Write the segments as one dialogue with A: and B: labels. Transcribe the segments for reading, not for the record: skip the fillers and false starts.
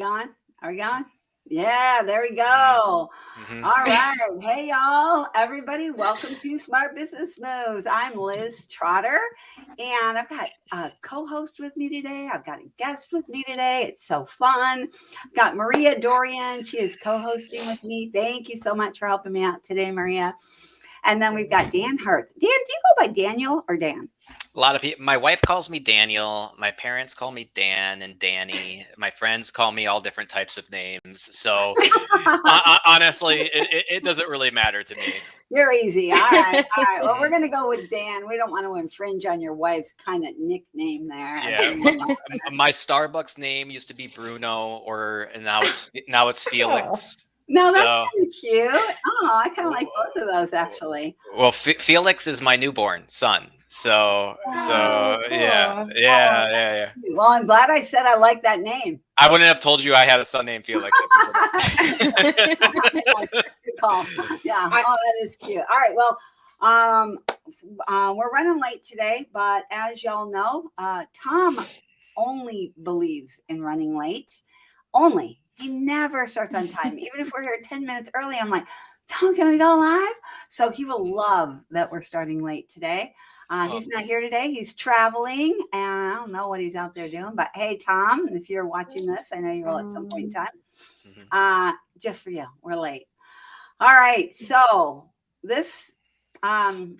A: On? Are we on? Yeah, there we
B: Mhm,
A: go.
B: mhm.
A: All right. Hey, y'all. Everybody, welcome to Smart Business Moves. I'm Liz Trotter, and I've got a co host with me today. I've got a guest with me today. It's so fun. I've got Maria Dorian. She is co hosting with me. Thank you so much for helping me out today, Maria. And then we've got Dan Hertz. Dan, do you go by Daniel or Dan?
B: A lot of people. My wife calls me Daniel. My parents call me Dan and Danny. My friends call me all different types of names. So honestly, it doesn't really matter to me.
A: You're easy. All right. All right. Well, we're
B: Mhm.
A: going to go with Dan. We don't want to infringe on your wife's kind of nickname there. And
B: Yeah, my Starbucks name used to be Bruno, or and now it's
C: Oh,
B: Felix.
A: no, that's
B: So,
A: kind of cute. Oh, I kind of like
B: w-
A: both of those actually.
B: well, Felix is my newborn son. So,
A: Oh,
C: oh,
B: so yeah,
C: cool.
A: oh,
B: yeah, yeah, yeah.
A: that's cute. Well, I'm glad I said I like that name.
B: I wouldn't have told you I had a son named Felix if you didn't.
A: Good call. Yeah.
C: I,
A: Oh, that is cute. All right. Well, we're running late today, but as y'all know, Tom only believes in running late. Only. He never starts on time. Even if we're here 10 minutes early, I'm like, Tom, can we go live? So he will love that we're starting late today.
B: Oh,
A: He's not here today. He's traveling, and I don't know what he's out there doing. But hey, Tom, if you're watching this, I know you will at some point in
C: um,
A: time.
B: mhm.
A: Just for you, we're late. All right. So this, um,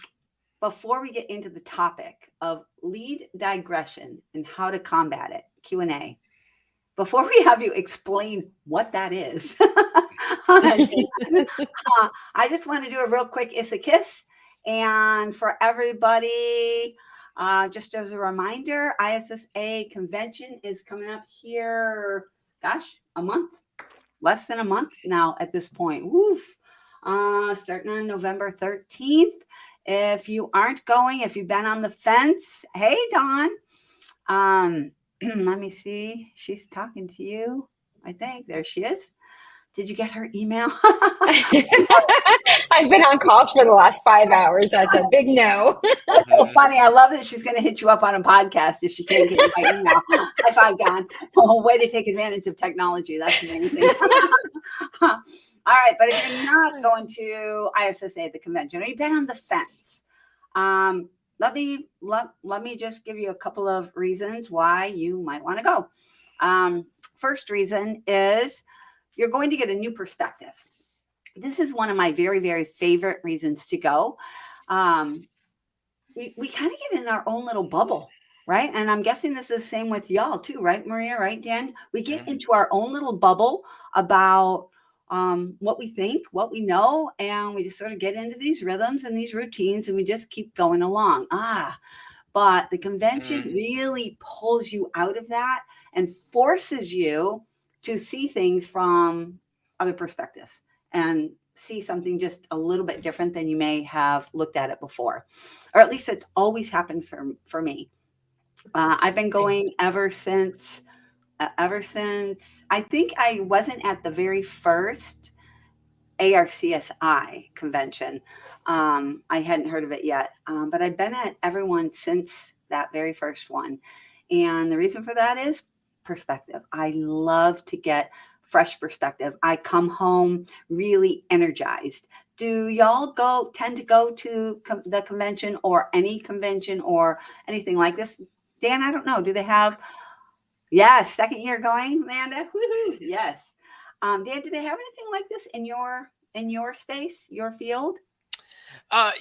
A: before we get into the topic of lead digression and how to combat it, Q&A, before we have you explain what that is, Dan, I just want to do a real quick Issa Kiss. And for everybody, just as a reminder, ISSA convention is coming up here, gosh, a month, less than a month now at this point. Woof. Starting on November 13th. If you aren't going, if you've been on the fence, hey, Dawn. Let me see. She's talking to you. I think there she is. Did you get her email?
C: I've been on calls for the last 5 hours. That's a big no.
A: That's so
B: Mhm.
A: funny. I love that she's going to hit you up on a podcast if she can't get you by email. High five, Don. Oh, way to take advantage of technology. That's amazing. All right. But if you're not going to ISSA, the convention, or you've been on the fence, um, let me just give you a couple of reasons why you might want to go. First reason is you're going to get a new perspective. This is one of my very, very favorite reasons to go. Um, we kind of get in our own little bubble, right? And I'm guessing this is the same with y'all too, right, Maria? Right, Dan? We get
B: Mhm.
A: into our own little bubble about what we think, what we know, and we just sort of get into these rhythms and these routines, and we just keep going along. But the convention
B: Mhm.
A: really pulls you out of that and forces you to see things from other perspectives and see something just a little bit different than you may have looked at it before. Or at least it's always happened for me. I've been going ever since I think I wasn't at the very first ARCSI convention. I hadn't heard of it yet, but I've been at everyone since that very first one. And the reason for that is perspective. I love to get fresh perspective. I come home really energized. Do y'all tend to go to the convention or any convention or anything like this? Dan, I don't know. Do they have, yes, second year going, Amanda? Woohoo. Yes. Dan, do they have anything like this in your space, your field?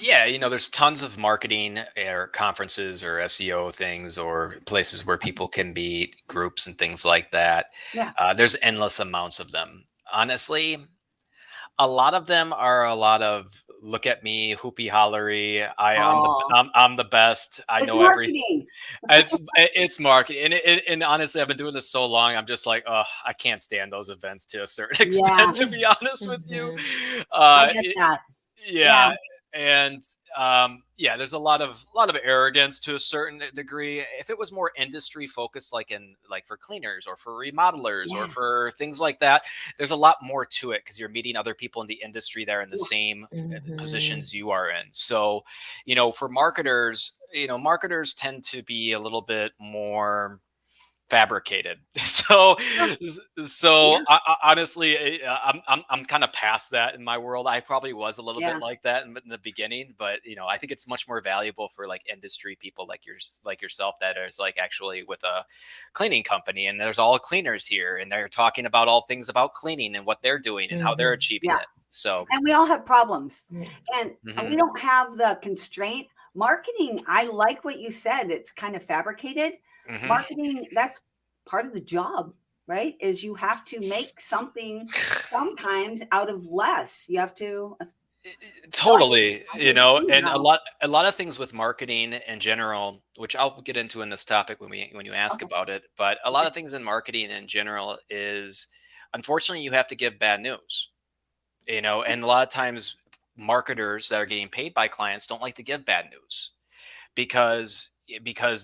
B: Yeah, there's tons of marketing or conferences or SEO things or places where people can be groups and things like that.
A: Yeah.
B: There's endless amounts of them. Honestly, a lot of them are a lot of look at me, hoopy hollery.
A: Oh,
B: I'm the best. I
A: it's
B: know everything.
A: marketing.
B: It's marketing, and honestly, I've been doing this so long. I'm just like, oh, I can't stand those events to a certain
A: Yeah,
B: extent. To be honest with you,
C: Mhm.
A: I
B: uh,
A: get that. Yeah.
B: yeah, and yeah, there's a lot of arrogance to a certain degree. If it was more industry focused, like for cleaners or for remodelers or
A: Yeah.
B: for things like that, there's a lot more to it because you're meeting other people in the industry that are in the
A: Yeah.
B: same
C: Mhm.
B: positions you are in. So, for marketers, marketers tend to be a little bit more. fabricated. So,
A: Yeah.
B: honestly, I'm kind of past that in my world. I probably was a little
A: Yeah.
B: bit like that in the beginning, but I think it's much more valuable for like industry people like yourself that is like actually with a cleaning company, and there's all cleaners here, and they're talking about all things about cleaning and what they're doing and how they're achieving
A: Yeah.
B: it. So,
A: And we all have problems,
C: Yeah.
A: and we
B: mhm,
A: don't have the constraint. Marketing, I like what you said. It's kind of fabricated.
B: mhm.
A: Marketing, that's part of the job, right? Is you have to make something sometimes out of less. You have to. So
B: Totally,
A: I can see
B: and
A: how.
B: a lot of things with marketing in general, which I'll get into in this topic when you ask
A: Okay.
B: about it, but a lot
A: Okay.
B: of things in marketing in general is unfortunately you have to give bad news, and a lot of times marketers that are getting paid by clients don't like to give bad news because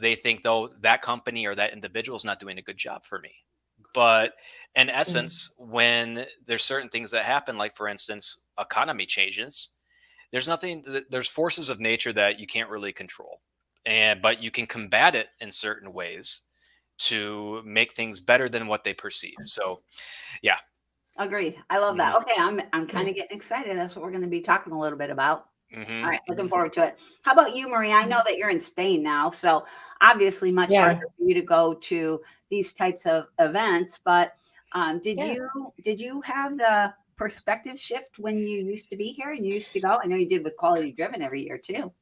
B: they think though that company or that individual is not doing a good job for me. But in essence, when there's certain things that happen, like for instance, economy changes, there's forces of nature that you can't really control, but you can combat it in certain ways to make things better than what they perceive. So yeah.
A: Agreed. I love that.
B: Hmm.
A: Okay, I'm kind of getting excited. That's what we're going to be talking a little bit about. All
B: Hmm.
A: right, looking
B: Hmm.
A: forward to it. How about you, Maria? I know that you're in Spain now, so obviously much harder
C: Yeah.
A: for you to go to these types of events. But did
C: Yeah.
A: you have the perspective shift when you used to be here and you used to go? I know you did with Quality Driven every year too.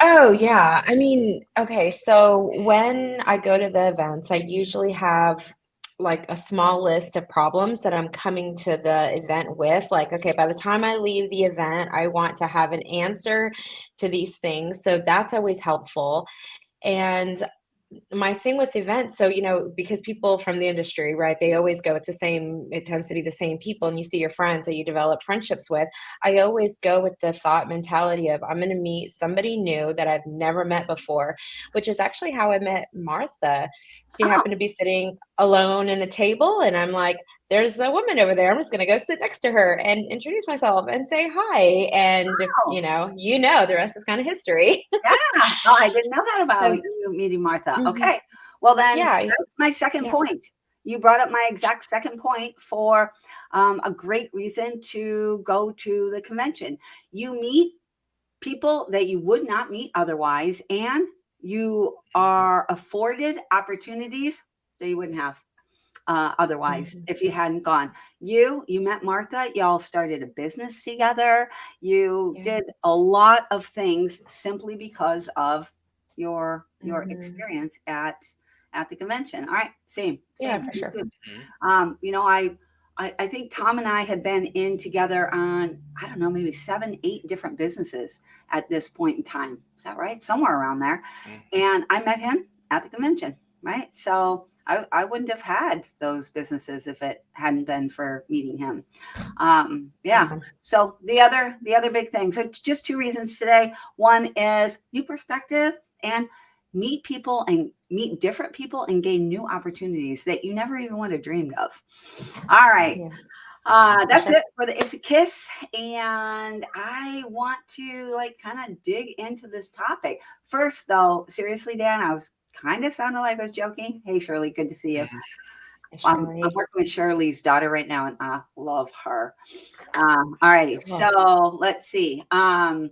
C: Oh, yeah. I mean, okay, so when I go to the events, I usually have like a small list of problems that I'm coming to the event with. Like, okay, by the time I leave the event, I want to have an answer to these things. So that's always helpful. And my thing with events, so because people from the industry, right, they always go, it's the same, it tends to be the same people, and you see your friends that you develop friendships with. I always go with the thought mentality of I'm going to meet somebody new that I've never met before, which is actually how I met Martha. She
A: Oh,
C: happened to be sitting alone in a table, and I'm like, there's a woman over there, I'm just going to go sit next to her and introduce myself and say hi, and
A: wow.
C: the rest is kind of history.
A: Yeah. Oh, I didn't know that about
C: So,
A: you meeting Martha.
C: mhm.
A: Okay. Well, then
C: Yeah,
A: that's my second
C: yeah.
A: point. You brought up my exact second point for a great reason to go to the convention. You meet people that you would not meet otherwise, and you are afforded opportunities that you wouldn't have otherwise
C: Mhm.
A: if you hadn't gone. You met Martha, y'all started a business together, you
C: Yeah.
A: did a lot of things simply because of your
C: Mhm.
A: experience at the convention. All right, same
C: Yeah, for
A: me
C: sure.
A: too.
B: Hmm.
A: I think Tom and I had been in together on, I don't know, maybe 7 8 different businesses at this point in time. Is that right? Somewhere around there. And I met him at the convention, right? So I wouldn't have had those businesses if it hadn't been for meeting him. Yeah.
C: Awesome.
A: So the other big thing. So just two reasons today. One is new perspective, and meet different people and gain new opportunities that you never even would have dreamed of. All right.
C: Yeah, for
A: That's
C: sure.
A: it for the It's a Kiss. And I want to like kind of dig into this topic. First, though, seriously, Dan, I was kind of sounded like I was joking. Hey, Shirley, good to see you.
B: Hmm.
A: I'm
C: Shirley.
A: working with Shirley's daughter right now, and I love her. All righty.
C: Cool.
A: So let's see. You're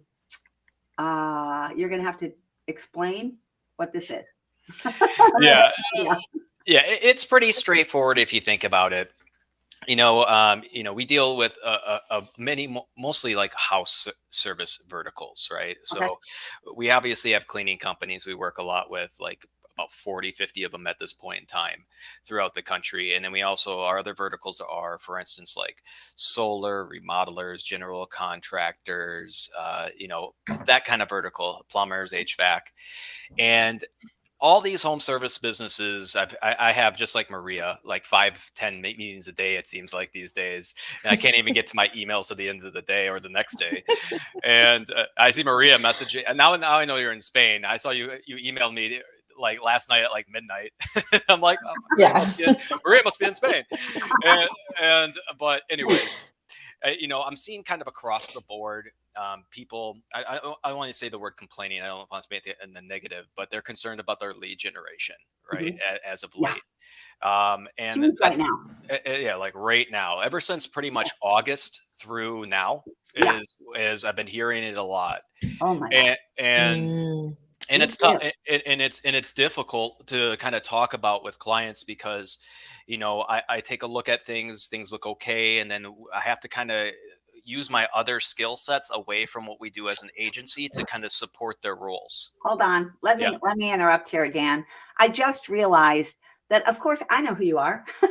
A: gonna have to explain what this is.
B: Yeah.
A: Yeah.
B: Yeah, it's pretty straightforward if you think about it. We deal with mostly like house service verticals, right?
A: Okay.
B: So we obviously have cleaning companies we work a lot with, like about 40, 50 of them at this point in time throughout the country. And then we also, our other verticals are, for instance, like solar, remodelers, general contractors, that kind of vertical, plumbers, HVAC. And all these home service businesses I have, just like Maria, like 5 10 meetings a day, it seems like these days, and I can't even get to my emails at the end of the day or the next day. And I see Maria messaging, and now I know you're in Spain. I saw you emailed me like last night at like midnight. I'm like, oh,
C: Yeah.
B: Maria must be in Spain. And but anyways, I'm seeing kind of across the board, people. I want to say the word complaining. I don't want to make it in the negative, but they're concerned about their lead generation, right?
A: Mhm.
B: As of
A: Yeah.
B: late, and
A: Huge right
B: that's
A: now.
B: yeah, like right now, ever since pretty much August through now,
A: Yeah.
B: is I've been hearing it a lot,
A: Oh my God.
B: and
C: Mm,
B: and
A: Me
B: it's tough,
A: too.
B: and it's difficult to kind of talk about with clients because I take a look at things look okay, and then I have to kind of use my other skill sets away from what we do as an agency to kind of support their roles.
A: Hold on. Let
B: Yeah.
A: me interrupt here, Dan. I just realized that, of course, I know who you are.
B: Oh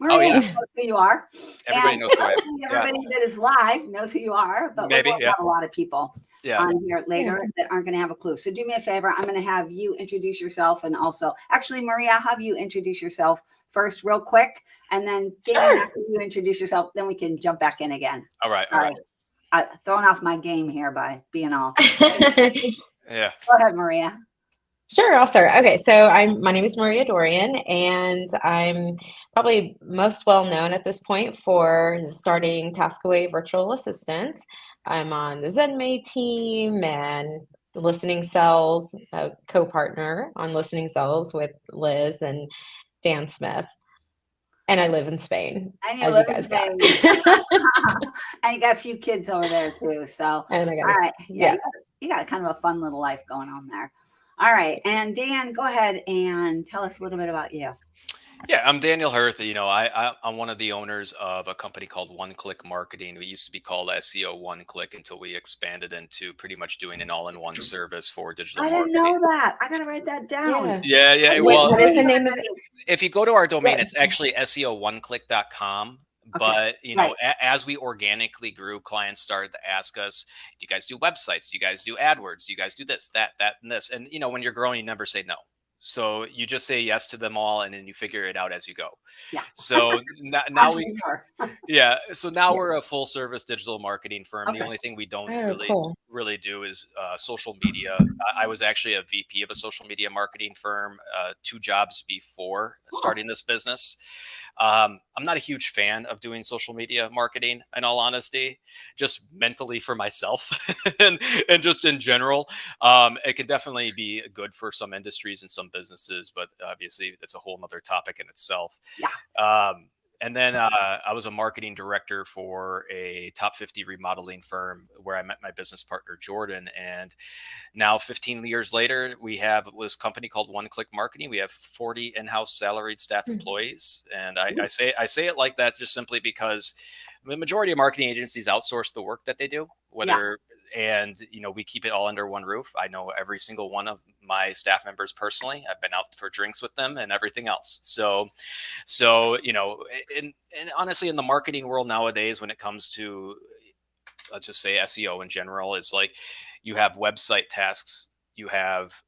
A: Maria
B: yeah,
A: knows who you are,
B: everybody
A: and
B: knows who I am.
A: hopefully
B: Yeah,
A: everybody that is live knows who you are. But we're
B: maybe.
A: going to
B: Yeah,
A: have a lot of people
B: yeah.
A: on here
C: yeah.
A: later that aren't going to have a clue. So do me a favor. I'm going to have you introduce yourself, and also, actually, Maria, I'll have you introduce yourself first, real quick, and then Dan,
C: Sure.
A: after you introduce yourself, then we can jump back in again.
B: All right, all
A: Sorry,
B: right.
A: throwing off my game here by being all.
B: Yeah.
A: Go ahead, Maria.
C: Sure, I'll start. Okay, so my name is Maria Dorian, and I'm probably most well known at this point for starting Taskaway Virtual Assistants. I'm on the ZenMay team and Listening Cells, a co-partner on Listening Cells with Liz and Dan Smith. And I live in Spain,
A: And you
C: as you
A: live in
C: guys got.
A: Spain. And you got a few kids over there too. So,
C: And I got
A: all
C: it.
A: right. Yeah,
C: Yeah.
A: you got kind of a fun little life going on there. All right. And Dan, go ahead and tell us a little bit about you.
B: Yeah, I'm Daniel Hirth. I'm one of the owners of a company called One Click Marketing. We used to be called SEO One Click until we expanded into pretty much doing an all-in-one service for digital
A: I didn't
B: marketing.
A: know that. I got to write that down.
C: Yeah.
B: Yeah, yeah.
A: I
B: Well,
C: What
A: didn't
C: is the
A: know
C: name of it?
B: if you go to our domain,
C: What?
B: it's actually SEOoneclick.com.
A: Okay.
B: But
A: Right.
B: as we organically grew, clients started to ask us, "Do you guys do websites? Do you guys do AdWords? Do you guys do this, that, and this?" And when you're growing, you never say no. So you just say yes to them all, and then you figure it out as you go.
A: Yeah.
B: So now we,
A: Entrepreneur.
B: yeah. So now
C: Yeah.
B: we're a full service digital marketing firm. The
A: Okay.
B: only thing we don't
C: Oh, cool.
B: really do is social media. I was actually a VP of a social media marketing firm 2 jobs before starting this business. I'm not a huge fan of doing social media marketing, in all honesty, just mentally for myself and just in general. It can definitely be good for some industries and some businesses, but obviously it's a whole nother topic in itself.
A: Yeah.
B: And then I was a marketing director for a top 50 remodeling firm where I met my business partner, Jordan. And now 15 years later, we have this company called One Click Marketing. We have 40 in-house salaried staff employees. And I say it like that just simply because the majority of marketing agencies outsource the work that they do, and we keep it all under one roof. I know every single one of my staff members personally. I've been out for drinks with them and everything else. So and honestly, in the marketing world nowadays, when it comes to, let's just say, SEO in general, is like you have website tasks, you have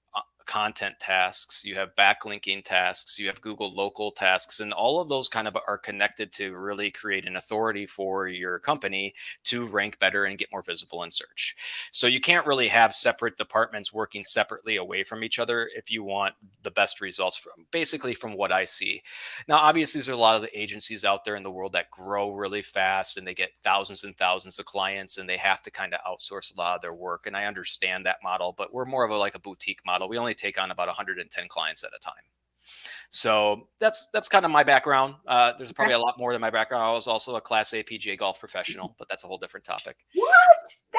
B: content tasks, you have backlinking tasks, you have Google local tasks, and all of those kind of are connected to really create an authority for your company to rank better and get more visible in search. So you can't really have separate departments working separately away from each other if you want the best results from what I see. Now, obviously, there's a lot of agencies out there in the world that grow really fast and they get thousands and thousands of clients and they have to kind of outsource a lot of their work. And I understand that model, but we're more of a boutique model. We only take on about 110 clients at a time. So that's kind of my background. There's probably a lot more than my background. I was also a Class A PGA golf professional, but that's a whole different topic.
A: What?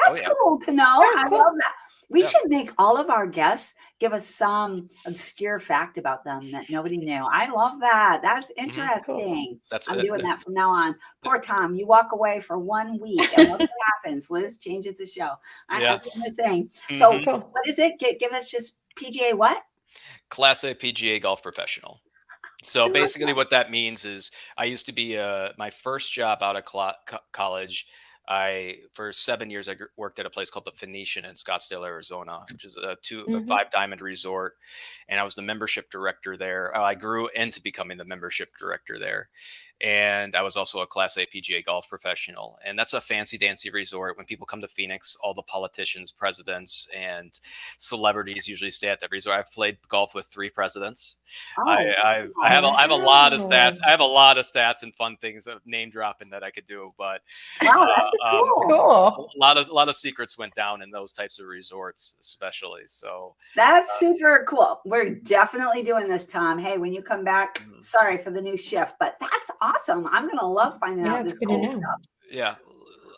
B: Oh,
A: That's
B: yeah.
A: cool to know.
C: Oh,
A: I
C: cool.
A: love that. We
B: Yeah.
A: should make all of our guests give us some obscure fact about them that nobody knew. I love that. That's interesting.
B: That's
A: I'm
B: it.
A: doing that from now on. Poor Tom, you walk away for 1 week, and what happens? Liz changes the show.
B: Yeah.
A: That's the thing. So,
B: Mhm.
C: Cool.
A: what is it? Give us just PGA what?
B: Class A PGA golf professional. So basically, what that means is I used to be my first job out of college. For 7 years, I worked at a place called the Phoenician in Scottsdale, Arizona, which is a
C: Mhm.
B: 5 diamond resort, and I was the membership director there. I grew into becoming the membership director there, And I was also a Class A PGA golf professional. And that's a fancy dancy resort. When people come to Phoenix, all the politicians, presidents, and celebrities usually stay at that resort. I've played golf with 3 presidents.
A: Oh,
B: I have a lot of
C: Wow.
B: stats. I have a lot of stats and fun things of name dropping that I could do, but
A: wow, that's cool.
C: Cool.
B: a lot of secrets went down in those types of resorts, especially. So
A: That's super cool. We're definitely doing this, Tom. Hey, when you come back, sorry for the new shift, but that's awesome. I'm gonna love finding
C: Yeah,
A: out
C: it's
A: this
C: good to
A: cool
C: know.
A: stuff.
B: yeah,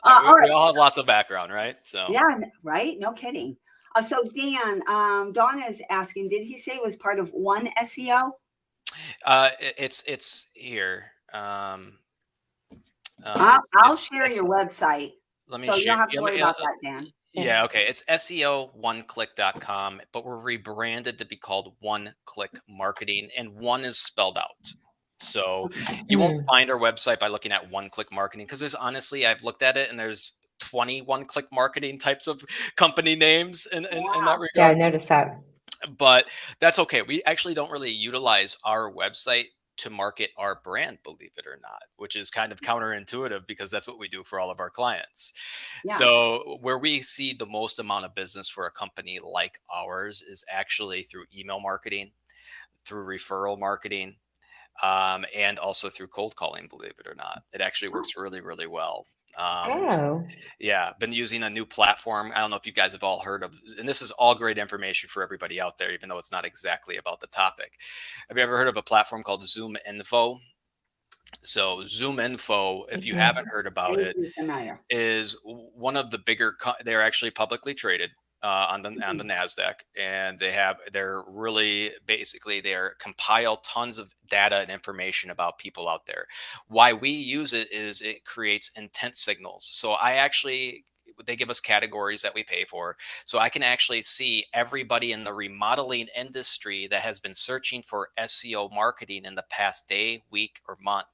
A: All
B: we
A: right.
B: all have lots of background, right? So
A: Yeah, right? No kidding. So Dan, Donna is asking, did he say it was part of One SEO?
B: it's here.
A: I'll share
B: It's
A: your website,
B: let me
A: so you
B: share.
A: don't have to worry about that, Dan.
B: Yeah, okay. It's SEO1click.com, but we're rebranded to be called One Click Marketing, and one is spelled out. So you won't find our website by looking at One Click Marketing, because there's honestly, I've looked at it and there's 20 one click marketing types of company names in that
C: Yeah, I
B: regard.
C: noticed that.
B: But that's okay. We actually don't really utilize our website to market our brand, believe it or not, which is kind of counterintuitive because that's what we do for all of our clients.
A: Yeah.
B: So, where we see the most amount of business for a company like ours is actually through email marketing, through referral marketing, and also through cold calling, believe it or not. It actually works really, really well.
C: Oh,
B: Yeah, been using a new platform. I don't know if you guys have all heard of, and this is all great information for everybody out there, even though it's not exactly about the topic. Have you ever heard of a platform called Zoom Info? So Zoom Info, if you haven't heard about it,
A: Anything familiar?
B: is one of the bigger. They're actually publicly traded on the Nasdaq, and they're really basically they're compile tons of data and information about people out there. Why we use it is it creates intent signals. So I actually they give us categories that we pay for, so I can actually see everybody in the remodeling industry that has been searching for SEO marketing in the past day, week, or month,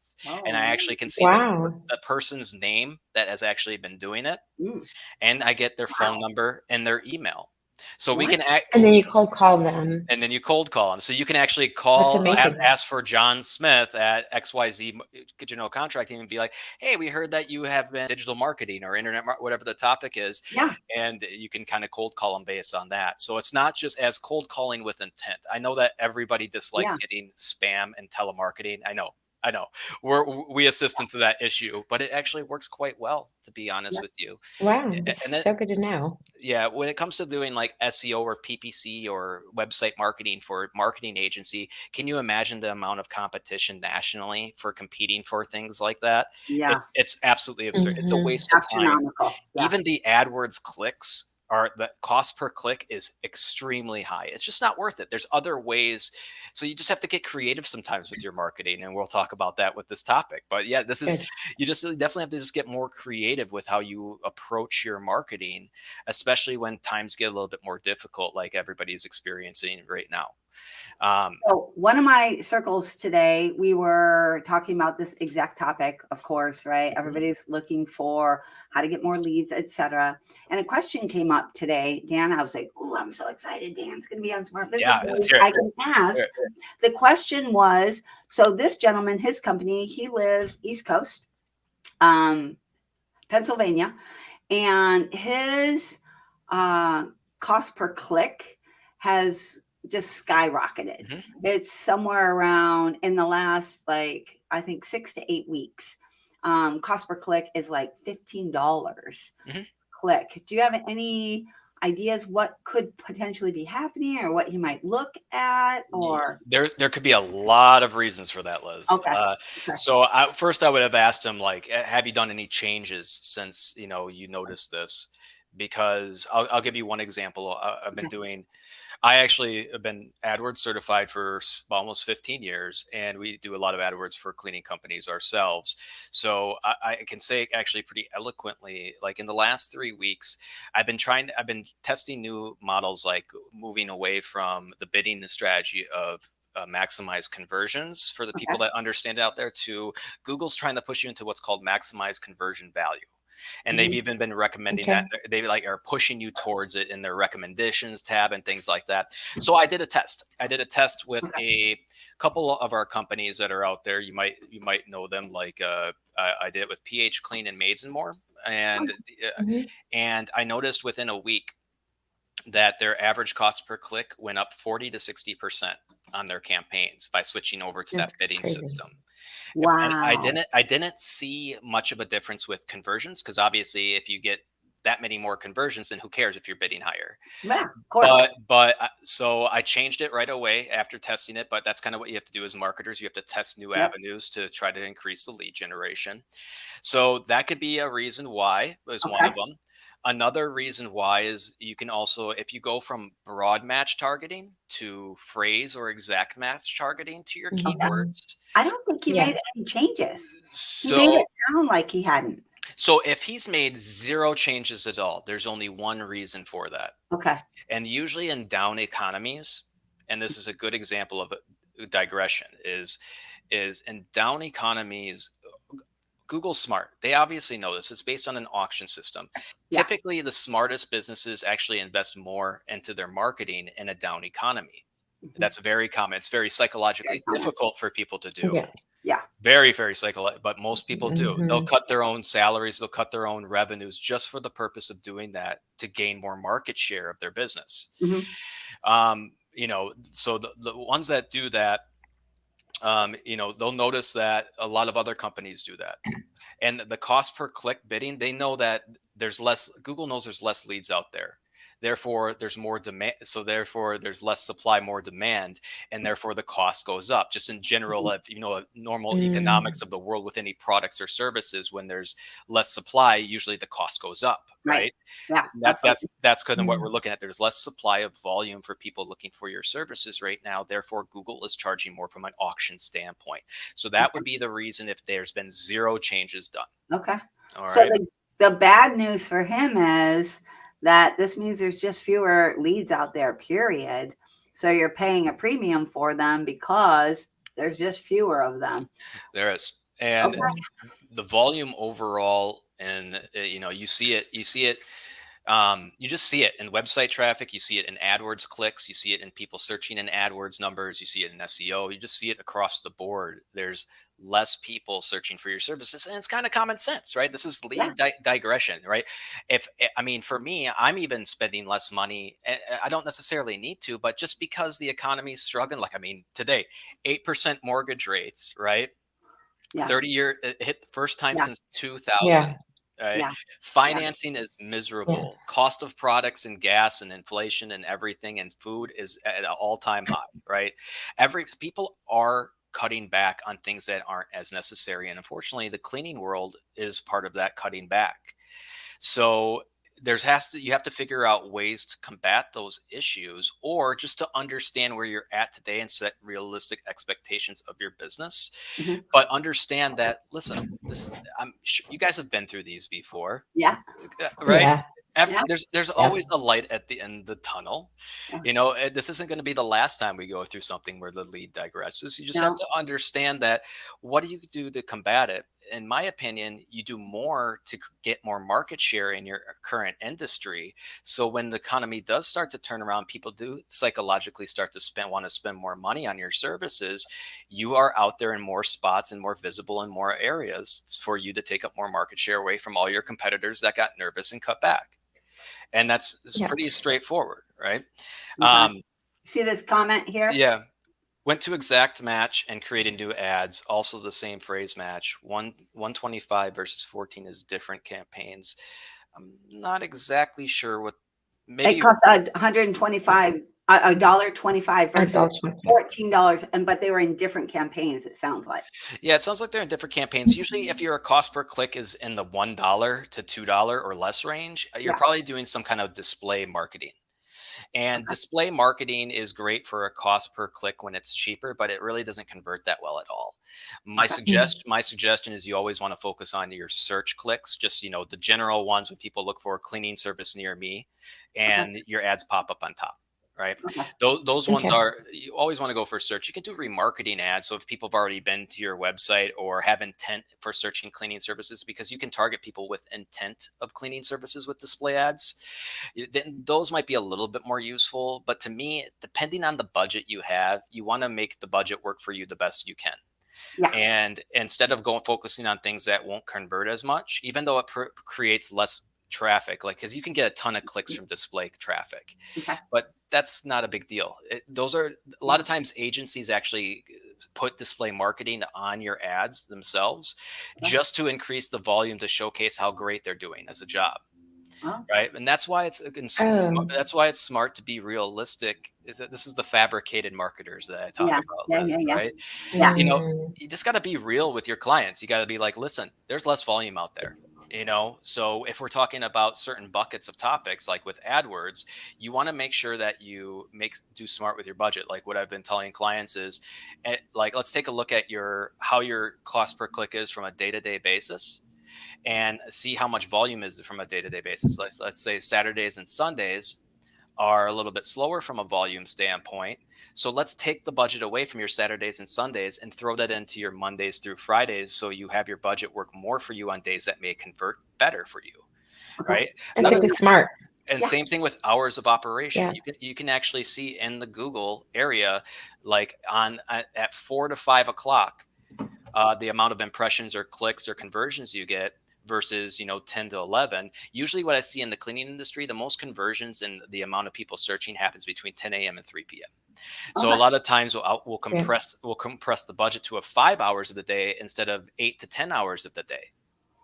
B: and I actually can see
C: wow.
B: the person's name that has actually been doing it,
A: Mm,
B: and I get their phone
A: wow.
B: number and their email. So we
A: What?
B: can act,
C: And then you cold call them.
B: and then you cold call them. So you can actually
C: That's
B: call,
C: amazing.
B: ask for John Smith at XYZ General Contracting and be like, hey, we heard that you have been digital marketing or whatever the topic is.
A: Yeah.
B: And you can kind of cold call them based on that. So it's not just as cold calling with intent. I know that everybody dislikes
A: Yeah.
B: getting spam and telemarketing. I know. I know we assist into that issue, but it actually works quite well, to be honest
A: Yeah.
B: with you.
C: Wow,
B: And
C: that's
B: then
C: so good to know.
B: yeah, when it comes to doing like SEO or PPC or website marketing for a marketing agency, can you imagine the amount of competition nationally for competing for things like that?
A: Yeah.
B: It's absolutely absurd. It's a waste of time.
A: Astronomical. Yeah.
B: Even the AdWords clicks are the cost per click is extremely high. It's just not worth it. There's other ways. So you just have to get creative sometimes with your marketing. And we'll talk about that with this topic. But yeah, this is,
C: Good.
B: you just definitely have to just get more creative with how you approach your marketing, especially when times get a little bit more difficult, like everybody's experiencing right now.
A: So one of my circles today, we were talking about this exact topic, of course, right? Everybody's looking for how to get more leads, etc. And a question came up today, Dan. I was like, "Oh, I'm so excited! Dan's going to be on Smart Business
B: Yeah,
A: Moves.
B: let's hear it.
A: I can ask." The question was, so this gentleman, his company, he lives East Coast, Pennsylvania, and his cost per click has just skyrocketed.
B: Mhm.
A: It's somewhere around in the last, like, I think 6 to 8 weeks. Cost per click is like $15
B: Mhm.
A: click. Do you have any ideas what could potentially be happening or what you might look at? Or
B: There could be a lot of reasons for that, Liz.
A: okay.
B: So first, I would have asked him like, have you done any changes since you noticed this? Because I'll give you one example. I've been
A: Okay.
B: doing. I actually have been AdWords certified for almost 15 years, and we do a lot of AdWords for cleaning companies ourselves. So I can say actually pretty eloquently, like in the last 3 weeks, I've been testing new models, like moving away from the bidding strategy of maximize conversions for the people
A: Okay.
B: that understand it out there, to Google's trying to push you into what's called maximize conversion value. and they've even been recommending
C: Okay.
B: that. They like are pushing you towards it in their recommendations tab and things like that. So I did a test. I did a test with a couple of our companies that are out there. You might know them. Like I did it with PH Clean and Maids and More, and
C: Mhm.
B: and I noticed within a week that their average cost per click went up 40 to 60% on their campaigns by switching over to
C: That's
B: that bidding
C: crazy.
B: system. And
A: Wow.
B: I didn't see much of a difference with conversions, because obviously if you get that many more conversions, then who cares if you're bidding higher?
A: Yeah, of course.
B: So I changed it right away after testing it. But that's kind of what you have to do as marketers. You have to test new
A: Yep.
B: avenues to try to increase the lead generation. So that could be a reason why, is one
A: Okay.
B: of them. Another reason why is you can also, if you go from broad match targeting to phrase or exact match targeting to your
C: Mhm.
B: keywords.
A: I don't think he
C: Yeah.
A: made any changes. He made
B: So
A: it sound like he hadn't.
B: so if he's made zero changes at all, there's only one reason for that.
A: Okay.
B: And usually in down economies, and this is a good example of a digression, is in down economies, Google's smart. They obviously know this. It's based on an auction system.
A: Yeah.
B: Typically, the smartest businesses actually invest more into their marketing in a down economy.
A: Mhm.
B: That's very common. It's very psychologically
A: Very common.
B: difficult for people to do.
C: Yeah.
A: Yeah.
B: Very, very psychological, but most people do. They'll
C: Mhm.
B: cut their own salaries, they'll cut their own revenues just for the purpose of doing that to gain more market share of their business.
A: Hmm.
B: So the ones that do that, they'll notice that a lot of other companies do that. And the cost per click bidding, they know that Google knows there's less leads out there. Therefore, there's more demand. So therefore, there's less supply, more demand, and therefore the cost goes up. Just in general, if normal
C: Mm.
B: economics of the world with any products or services, when there's less supply, usually the cost goes up,
A: Right.
B: right?
A: Yeah.
B: That's
A: Absolutely.
B: that's that's kind of what we're
C: Mm.
B: looking at. There's less supply of volume for people looking for your services right now. Therefore, Google is charging more from an auction standpoint. So that would be the reason if there's been zero changes done.
A: Okay.
B: All
A: So
B: right.
A: the bad news for him is that this means there's just fewer leads out there, period. So you're paying a premium for them because there's just fewer of them.
B: There is. And
A: Okay.
B: the volume overall, and you see it, you just see it in website traffic, you see it in AdWords clicks, you see it in people searching in AdWords numbers, you see it in SEO, you just see it across the board. There's less people searching for your services, and it's kind of common sense, right? This is
A: Yeah.
B: lead digression, right? I mean, for me, I'm even spending less money. I don't necessarily need to, but just because the economy is struggling, like, I mean, today, 8% mortgage rates, right?
A: Yeah.
B: 30-year, it hit the first time
A: Yeah.
B: since 2000.
C: Yeah.
B: Right?
A: Yeah. Yeah.
B: Financing is
C: Yeah.
B: miserable. Cost of products and gas and inflation and everything and food is at an all-time high, right? People are cutting back on things that aren't as necessary. And unfortunately, the cleaning world is part of that cutting back. So you have to figure out ways to combat those issues, or just to understand where you're at today and set realistic expectations of your business.
A: Mhm.
B: But understand that, listen, I'm sure you guys have been through these before,
A: Yeah.
B: right?
C: Yeah.
A: Yeah.
B: There's
C: Yep.
B: always a light at the end of the tunnel.
A: Yeah.
B: This isn't going to be the last time we go through something where the lead digresses. You just have
A: No.
B: to understand that. What do you do to combat it? In my opinion, you do more to get more market share in your current industry. So when the economy does start to turn around, people do psychologically start to want to spend more money on your services. You are out there in more spots and more visible in more areas for you to take up more market share away from all your competitors that got nervous and cut back. And it's
C: Yeah.
B: pretty straightforward, right?
A: Okay.
B: Um,
A: See this comment here?
B: yeah. Went to exact match and created new ads. Also the same phrase match. 125 versus 14 is different campaigns. I'm not exactly sure what.
A: It
B: Maybe
A: cost $125, $1.25 versus
C: Adults.
A: $14, but they were in different campaigns, it sounds like.
B: Yeah, it sounds like they're in different campaigns. Usually, if your cost per click is in the $1 to $2 or less range, you're
A: Yeah.
B: probably doing some kind of display marketing. And
A: Okay.
B: display marketing is great for a cost per click when it's cheaper, but it really doesn't convert that well at all.
A: Okay.
B: My suggestion is you always want to focus on your search clicks, just the general ones when people look for a cleaning service near me,
A: Okay.
B: and your ads pop up on top, right?
A: Okay.
B: Those ones
C: Okay.
B: are, you always want to go for search. You can do remarketing ads. So if people have already been to your website or have intent for searching cleaning services, because you can target people with intent of cleaning services with display ads, then those might be a little bit more useful. But to me, depending on the budget you have, you want to make the budget work for you the best you can.
A: Yeah.
B: And instead of going focusing on things that won't convert as much, even though it creates less traffic, like, because you can get a ton of clicks from display traffic,
A: Okay.
B: but that's not a big deal. Those are a lot of times agencies actually put display marketing on your ads themselves
A: Okay.
B: just to increase the volume to showcase how great they're doing as a job.
A: Oh,
B: Right. And that's why
C: Oh,
B: that's why it's smart to be realistic, is that this is the fabricated marketers that I talk
A: yeah.
B: about,
A: Yeah.
B: Liz,
A: Yeah. Yeah.
B: right?
A: Yeah.
B: You know,
C: mm,
B: you just got to be real with your clients. You got to be like, listen, there's less volume out there. So if we're talking about certain buckets of topics, like with AdWords, you want to make sure that you do smart with your budget. Like what I've been telling clients is, like, let's take a look at how your cost per click is from a day-to-day basis, and see how much volume is from a day-to-day basis. Let's say Saturdays and Sundays are a little bit slower from a volume standpoint. So let's take the budget away from your Saturdays and Sundays and throw that into your Mondays through Fridays, so you have your budget work more for you on days that may convert better for you,
A: Okay.
B: right?
C: that's a
B: Another
C: good smart.
B: And
A: Yeah.
B: same thing with hours of operation.
C: Yeah.
B: You can actually see in the Google area, like at 4 to 5 o'clock, the amount of impressions or clicks or conversions you get versus 10 to 11. Usually what I see in the cleaning industry, the most conversions and the amount of people searching happens between 10 a.m. and 3 p.m. So a
A: Okay.
B: lot of times we'll
C: Yeah.
B: compress the budget to 5 hours of the day instead of 8 to 10 hours of the day,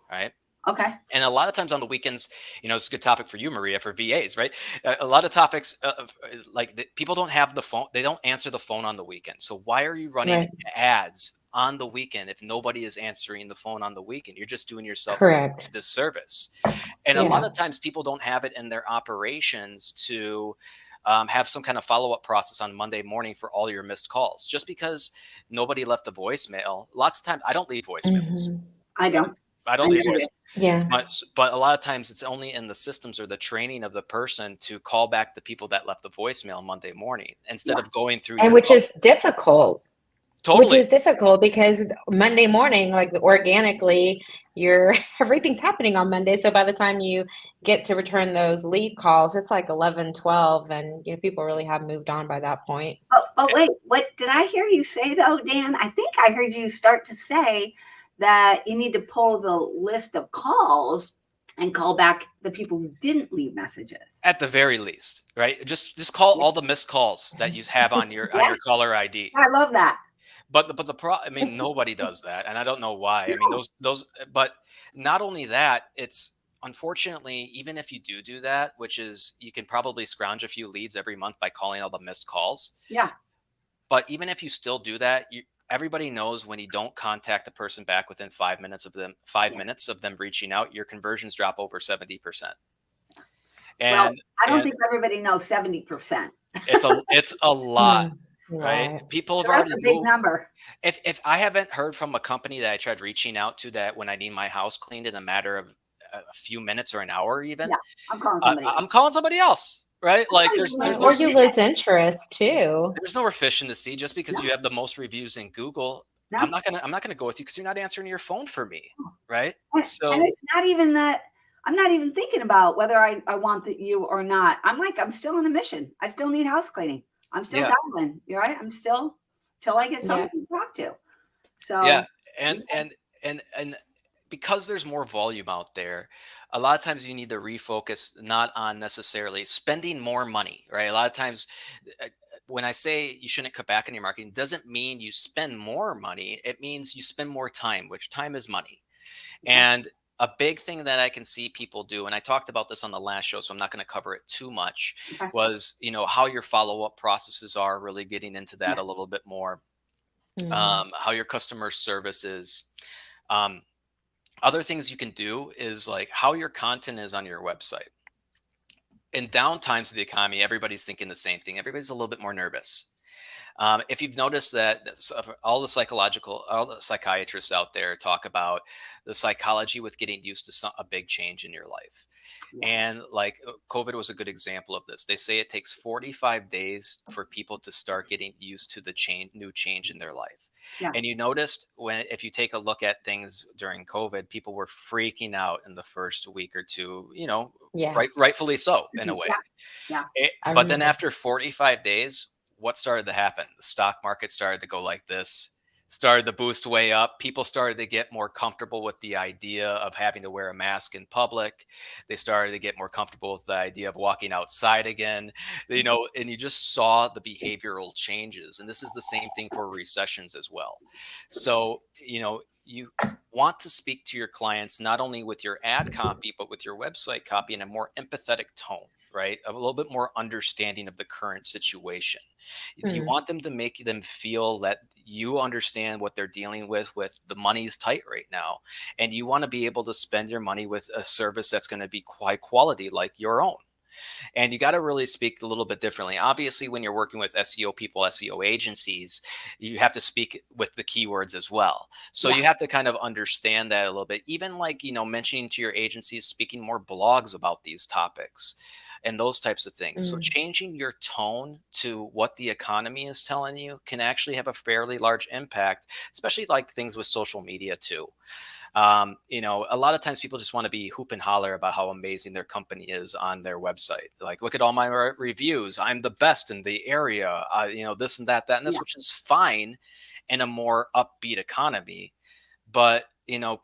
B: right?
A: Okay.
B: And a lot of times on the weekends, it's a good topic for you, Maria, for VAs, right? A lot of topics, people don't have the phone, they don't answer the phone on the weekend. So why are you running
C: Right.
B: ads on the weekend if nobody is answering the phone on the weekend? You're just doing yourself a
C: Correct.
B: disservice. And a
C: Yeah.
B: lot of times people don't have it in their operations to have some kind of follow-up process on Monday morning for all your missed calls. Just because nobody left a voicemail, lots of times I don't leave voicemails.
C: Hmm.
A: I don't.
B: I
A: I
B: don't leave
A: never
B: voicemails.
A: did.
C: Yeah.
B: But a lot of times it's only in the systems or the training of the person to call back the people that left the voicemail Monday morning instead
A: Yeah.
B: of going through
C: And
B: your
C: which is difficult. Which
B: totally.
C: is difficult because Monday morning, like organically, you're everything's happening on Monday. So by the time you get to return those lead calls, it's like 11, 12, and people really have moved on by that point.
A: But wait, what did I hear you say though, Dan? I think I heard you start to say that you need to pull the list of calls and call back the people who didn't leave messages.
B: At the very least, right? Just call
A: Yeah.
B: all the missed calls that you have on your
A: Yeah.
B: caller ID.
A: I love that.
B: But I mean, nobody does that, and I don't know why. I mean,
A: No.
B: those. But not only that, it's unfortunately, even if you do that, which is, you can probably scrounge a few leads every month by calling all the missed calls.
A: Yeah.
B: But even if you still do that, everybody knows when you don't contact the person back within 5 minutes of them, reaching out, your conversions drop over 70%.
A: Well,
B: And
A: I don't
B: and
A: think everybody knows 70%.
B: it's a lot, right?
C: Right.
B: People have
A: So that's
B: already
A: a big
B: moved.
A: number.
B: If I haven't heard from a company that I tried reaching out to, that when I need my house cleaned in a matter of a few minutes or an hour, even,
A: Yeah, I'm calling somebody else.
B: I'm calling somebody else, right? Like
C: Right. Or you lose interest too.
B: there's no fish in the sea. Just because you have the most reviews in Google,
A: No.
B: I'm not gonna go with you because you're not answering your phone for me, right?
A: And
B: So
A: it's not even that. I'm not even thinking about whether I want you or not. I'm still on a mission. I still need house cleaning. I'm still
B: Yeah.
A: dabbling. You're right. I'm still till I get somebody to talk to. So
B: yeah, and because there's more volume out there, a lot of times you need to refocus not on necessarily spending more money, right? A lot of times, uh, when I say you shouldn't cut back on your marketing, doesn't mean you spend more money. It means you spend more time, which time is money. And a big thing that I can see people do, and I talked about this on the last show, so I'm not going to cover it too much,
A: Okay.
B: was how your follow-up processes are, really getting into that a little bit more. How your customer service is. Other things you can do is like how your content is on your website. In down times of the economy, everybody's thinking the same thing. Everybody's a little bit more nervous. If you've noticed that all the psychiatrists out there talk about the psychology with getting used to a big change in your life.
A: Yeah.
B: And like COVID was a good example of this. They say it takes 45 days for people to start getting used to the new change in their life.
A: Yeah.
B: And you noticed if you take a look at things during COVID, people were freaking out in the first week or two,
C: Yeah,
B: rightfully so in a way.
A: Yeah. Yeah.
C: I
B: But then
C: remember.
B: after 45 days, what started to happen? The stock market started to go like this, started to boost way up. People started to get more comfortable with the idea of having to wear a mask in public. They started to get more comfortable with the idea of walking outside again, and you just saw the behavioral changes. And this is the same thing for recessions as well. So, you want to speak to your clients not only with your ad copy, but with your website copy in a more empathetic tone, right? A little bit more understanding of the current situation. You
C: Mm,
B: want them to make them feel that you understand what they're dealing with the money's tight right now. And you want to be able to spend your money with a service that's going to be high quality like your own. And you got to really speak a little bit differently. Obviously, when you're working with SEO people, SEO agencies, you have to speak with the keywords as well. So
A: Yeah.
B: you have to kind of understand that a little bit. Even like, mentioning to your agencies, speaking more blogs about these topics and those types of things. So
C: mm,
B: changing your tone to what the economy is telling you can actually have a fairly large impact, especially like things with social media too. A lot of times people just want to be hoop and holler about how amazing their company is on their website. Like, look at all my reviews. I'm the best in the area. This and that, and this,
A: Yeah.
B: which is fine in a more upbeat economy. But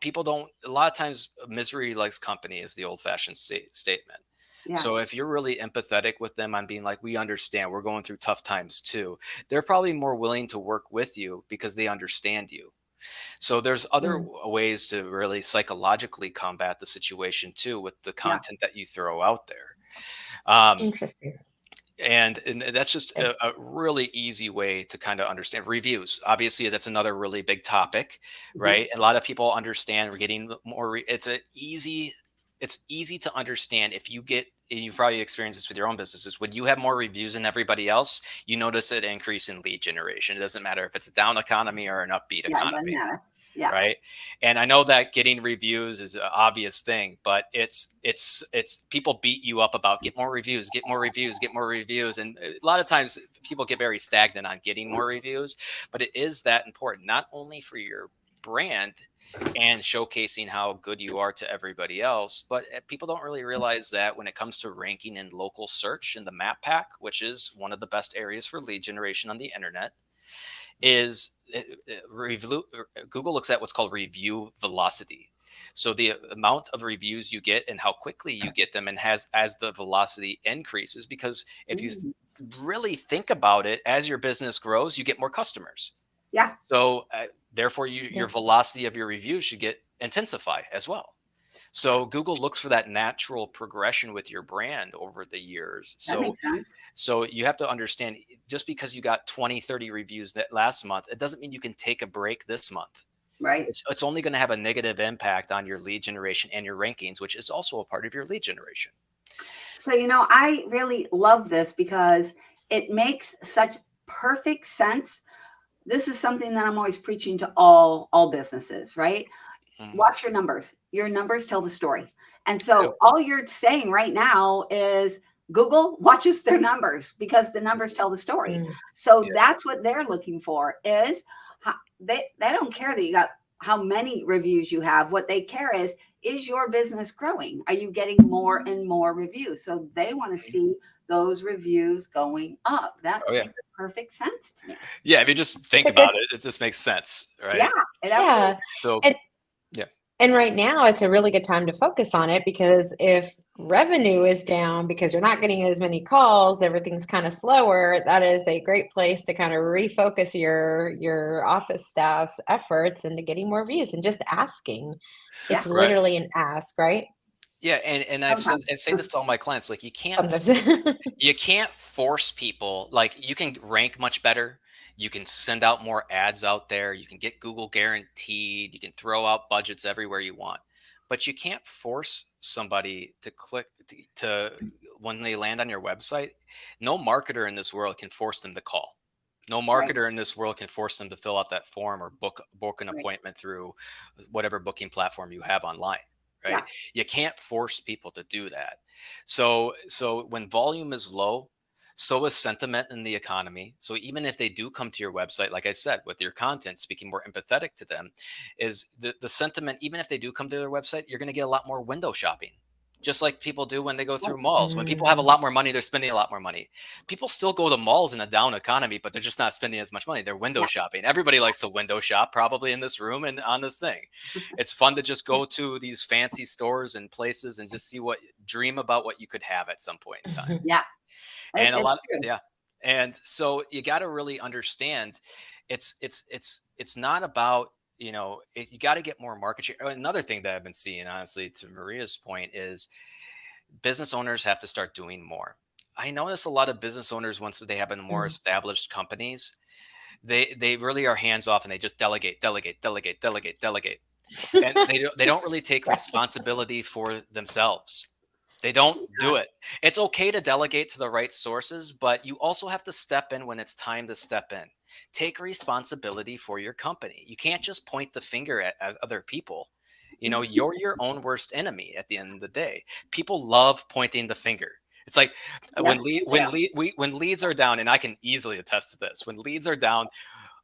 B: people don't. A lot of times, misery likes company is the old-fashioned statement.
A: Yeah.
B: So if you're really empathetic with them on being like, we understand, we're going through tough times too, they're probably more willing to work with you because they understand you. So there's other
C: mm.
B: ways to really psychologically combat the situation too with the
A: Yeah.
B: content that you throw out there. Um,
C: Interesting.
B: and that's just
C: Eh,
B: a really easy way to kind of understand reviews. Obviously, that's another really big topic,
A: Mhm.
B: right? And a lot of people understand we're getting more. It's easy to understand if you get. And you've probably experienced this with your own businesses. When you have more reviews than everybody else, you notice an increase in lead generation. It doesn't matter if it's a down economy or an upbeat
A: Yeah. It doesn't
B: economy,
A: matter. Yeah.
B: right? And I know that getting reviews is an obvious thing, but it's people beat you up about get more reviews, get more reviews, get more reviews, and a lot of times people get very stagnant on getting more reviews. But it is that important, not only for your brand and showcasing how good you are to everybody else, but people don't really realize that when it comes to ranking in local search in the map pack, which is one of the best areas for lead generation on the internet, is Google looks at what's called review velocity. So the amount of reviews you get and how quickly you get them, and has as the velocity increases, because if you
A: Mm.
B: really think about it, as your business grows, you get more customers.
A: Yeah.
B: So therefore,
C: Yeah.
B: your velocity of your reviews should get intensify as well. So Google looks for that natural progression with your brand over the years.
A: That
B: So
A: makes sense.
B: so you have to understand, just because you got 20, 30 reviews that last month, it doesn't mean you can take a break this month.
A: Right.
B: It's only going to have a negative impact on your lead generation and your rankings, which is also a part of your lead generation.
A: So, I really love this because it makes such perfect sense. This is something that I'm always preaching to all businesses, right?
B: Mhm.
A: Watch your numbers. Your numbers tell the story. And
B: Yeah.
A: so all you're saying right now is Google watches their numbers because the numbers tell the story.
C: Mm,
A: So
B: Yeah.
A: that's what they're looking for is they don't care that you got how many reviews you have. What they care is your business growing? Are you getting more and more reviews? So they want to
B: Mhm.
A: see those reviews going up. That
B: Oh yeah.
A: makes perfect sense to me.
B: Yeah. If you just
C: it's
B: think
C: a good,
B: about it, it just makes sense,
A: Yeah,
B: right?
A: it absolutely.
C: yeah.
B: So
C: And
B: yeah.
C: and right now it's a really good time to focus on it because if revenue is down because you're not getting as many calls, everything's kind of slower, that is a great place to kind of refocus your office staff's efforts into getting more views and just asking.
A: Yeah,
C: It's
B: Right.
C: literally an ask, right?
B: Yeah. And I've said
A: sometimes.
B: and say this to all my clients, like
C: Sometimes.
B: you can't force people. Like, you can rank much better, you can send out more ads out there, you can get Google guaranteed, you can throw out budgets everywhere you want, but you can't force somebody to click to when they land on your website. No marketer in this world can force them to call. No
A: Right.
B: marketer in this world can force them to fill out that form or book an
A: Right.
B: appointment through whatever booking platform you have online, right?
A: Yeah.
B: You can't force people to do that. So when volume is low, so is sentiment in the economy. So even if they do come to your website, like I said, with your content, speaking more empathetic to them, is the sentiment, even if they do come to their website, you're going to get a lot more window shopping. Just like people do when they go through malls. When people have a
C: Mm.
B: lot more money, they're spending a lot more money. People still go to malls in a down economy, but they're just not spending as much money. They're window
A: Yeah.
B: shopping. Everybody likes to window shop, probably in this room and on this thing. It's fun to just go to these fancy stores and places and just dream about what you could have at some point in time.
A: Yeah.
B: And a
A: It's
B: lot,
A: true.
B: yeah. And so you got to really understand, it's not about, you got to get more market share. Another thing that I've been seeing, honestly, to Maria's point, is business owners have to start doing more. I notice a lot of business owners, once they have more
C: Mm.
B: established companies, they really are hands off and they just delegate, delegate, delegate, delegate, delegate, and they don't really take
C: Right.
B: responsibility for themselves. They don't do
A: Gosh.
B: it. It's okay to delegate to the right sources, but you also have to step in when it's time to step in. Take responsibility for your company. You can't just point the finger at other people. You're your own worst enemy at the end of the day. People love pointing the finger. It's like
A: Yes. Yeah.
B: when leads are down, and I can easily attest to this. When leads are down,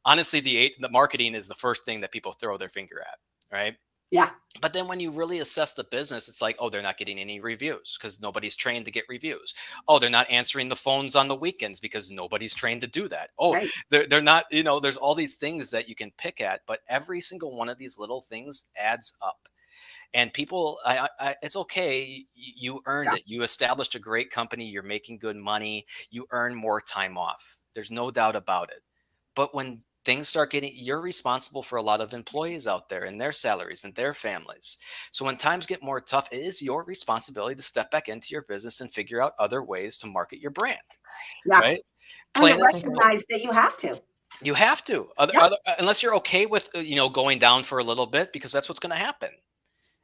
B: honestly, the marketing is the first thing that people throw their finger at, right?
A: Yeah.
B: But then when you really assess the business, it's like, oh, they're not getting any reviews because nobody's trained to get reviews. Oh, they're not answering the phones on the weekends because nobody's trained to do that. Oh,
A: Right.
B: they're not, there's all these things that you can pick at, but every single one of these little things adds up. And people, it's okay. You earned
A: Yeah.
B: it. You established a great company. You're making good money. You earn more time off. There's no doubt about it. But when things start getting, you're responsible for a lot of employees out there and their salaries and their families. So when times get more tough, it is your responsibility to step back into your business and figure out other ways to market your brand,
A: Yeah.
B: right?
A: And to
B: Plain and simple.
A: recognize that you have to.
B: You have to,
A: Yeah.
B: unless you're okay with, going down for a little bit, because that's what's going to happen.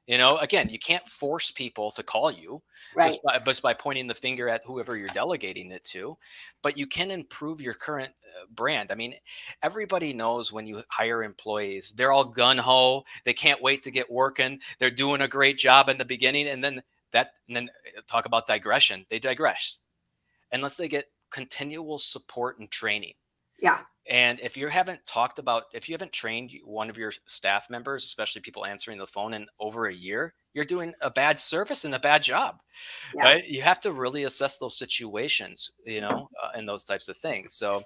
B: Again, you can't force people to call you
A: Right.
B: just by pointing the finger at whoever you're delegating it to, but you can improve your current brand. I mean, everybody knows when you hire employees, they're all gun ho. They can't wait to get working. They're doing a great job in the beginning, and then talk about digression. They digress unless they get continual support and training.
A: Yeah.
B: And if you haven't trained one of your staff members, especially people answering the phone, in over a year, you're doing a bad service and a bad job,
A: Yeah.
B: right? You have to really assess those situations, and those types of things. So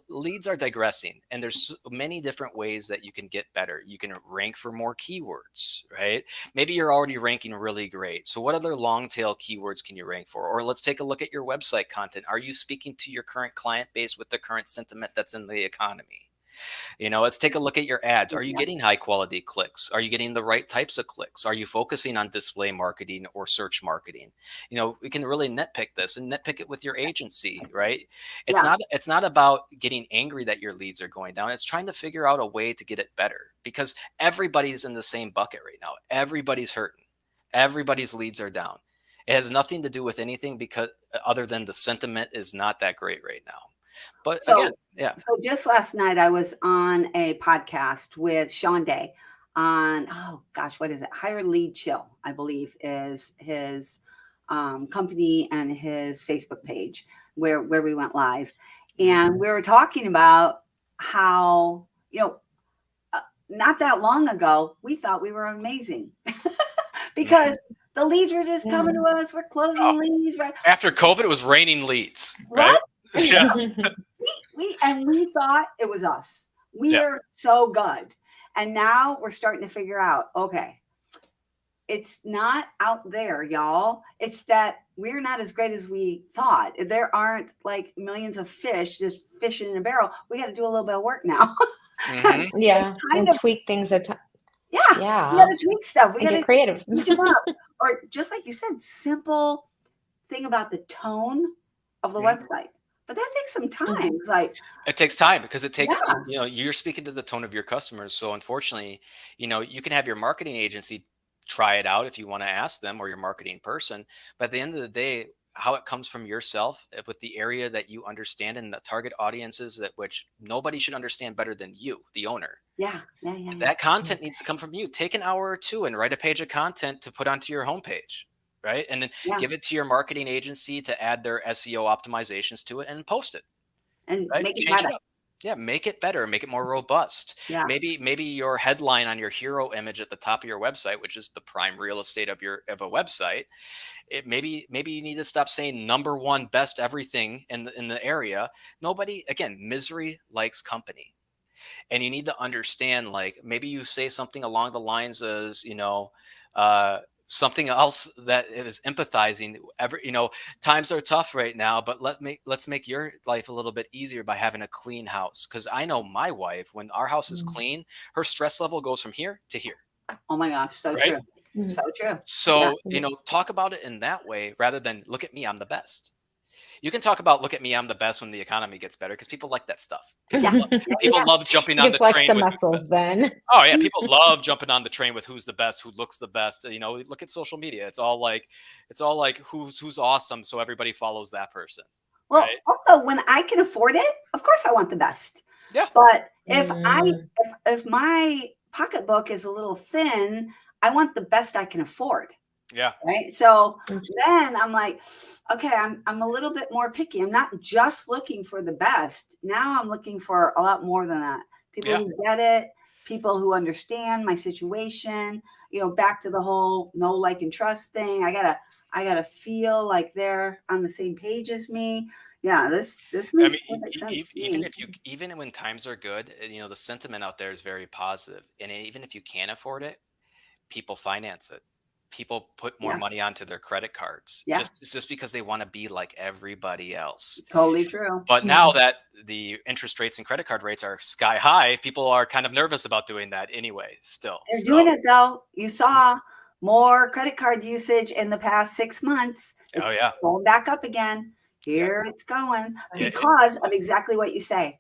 B: leads are digressing, and there's many different ways that you can get better. You can rank for more keywords, right? Maybe you're already ranking really great. So what other long tail keywords can you rank for? Or let's take a look at your website content. Are you speaking to your current client base with the current sentiment that's in the economy? Let's take a look at your ads. Are you
A: Yeah.
B: getting high quality clicks? Are you getting the right types of clicks? Are you focusing on display marketing or search marketing? We can really nitpick this and nitpick it with your agency, right? It's
A: Yeah.
B: not about getting angry that your leads are going down. It's trying to figure out a way to get it better, because everybody's in the same bucket right now. Everybody's hurting. Everybody's leads are down. It has nothing to do with anything, because other than the sentiment is not that great right now. But again,
A: So,
B: yeah.
A: so just last night I was on a podcast with Sean Day on, oh gosh, what is it? Higher Lead Chill, I believe, is his company and his Facebook page where we went live. And we were talking about how, not that long ago, we thought we were amazing because the leads were just coming to us. We're closing leads, right?
B: After COVID, it was raining leads, right?
A: What?
B: Yeah.
A: we thought it was us. We
B: Yeah.
A: are so good. And now we're starting to figure out, okay, it's not out there, y'all. It's that we're not as great as we thought. There aren't like millions of fish just fishing in a barrel. We got to do a little bit of work now.
B: Mhm.
C: Yeah,
A: kind
C: and
A: of,
C: tweak things at time.
A: yeah. We
C: Yeah,
A: got to tweak stuff. We
C: and
A: got
C: get
A: to
C: creative.
A: switch them up. Or just like you said, simple thing about the tone of the
B: Mhm.
A: website. But that takes some time.
C: Mhm.
A: It's like,
B: It takes time, because it takes,
A: yeah,
B: you're speaking to the tone of your customers. So unfortunately, you can have your marketing agency try it out if you want to ask them, or your marketing person. But at the end of the day, how it comes from yourself with the area that you understand and the target audiences that which nobody should understand better than you, the owner.
A: Yeah.
B: That content needs to come from you. Take an hour or two and write a page of content to put onto your homepage, right? And then
A: Yeah.
B: give it to your marketing agency to add their SEO optimizations to it and post it,
A: And
B: right?
A: make it
B: Change
A: better.
B: it up. Yeah, make it better, make it more robust.
A: Yeah.
B: Maybe your headline on your hero image at the top of your website, which is the prime real estate of a website, maybe you need to stop saying number one best everything in the area. Nobody, again, misery likes company. And you need to understand, like, maybe you say something along the lines as, something else that is empathizing. Times are tough right now, but let's make your life a little bit easier by having a clean house. Because I know my wife, when our house is clean, her stress level goes from here to here.
A: Oh my gosh, so
B: Right?
A: true. So true.
B: So, talk about it in that way rather than look at me, I'm the best. You can talk about look at me, I'm the best when the economy gets better because people like that stuff. People love jumping
C: You
B: on
C: can
B: the
C: flex
B: train
C: the
B: with
C: muscles then.
B: Oh yeah, people love jumping on the train with who's the best, who looks the best. Look at social media. It's all like who's awesome, so everybody follows that person.
A: Well,
B: Right?
A: also when I can afford it, of course I want the best.
B: Yeah.
A: But if my pocketbook is a little thin, I want the best I can afford.
B: Yeah.
A: Right. So then I'm like, okay, I'm a little bit more picky. I'm not just looking for the best. Now I'm looking for a lot more than that. People who get it, people who understand my situation, back to the whole know, like, and trust thing. I gotta feel like they're on the same page as me. Yeah, this makes perfect sense to me.
B: Even when times are good, the sentiment out there is very positive. And even if you can't afford it, people finance it. People put more money onto their credit cards just because they want to be like everybody else.
A: Totally true.
B: But now that the interest rates and credit card rates are sky high, people are kind of nervous about doing that anyway still.
A: They're doing it though. You saw more credit card usage in the past 6 months. It's going back up again. Here it's going because of exactly what you say.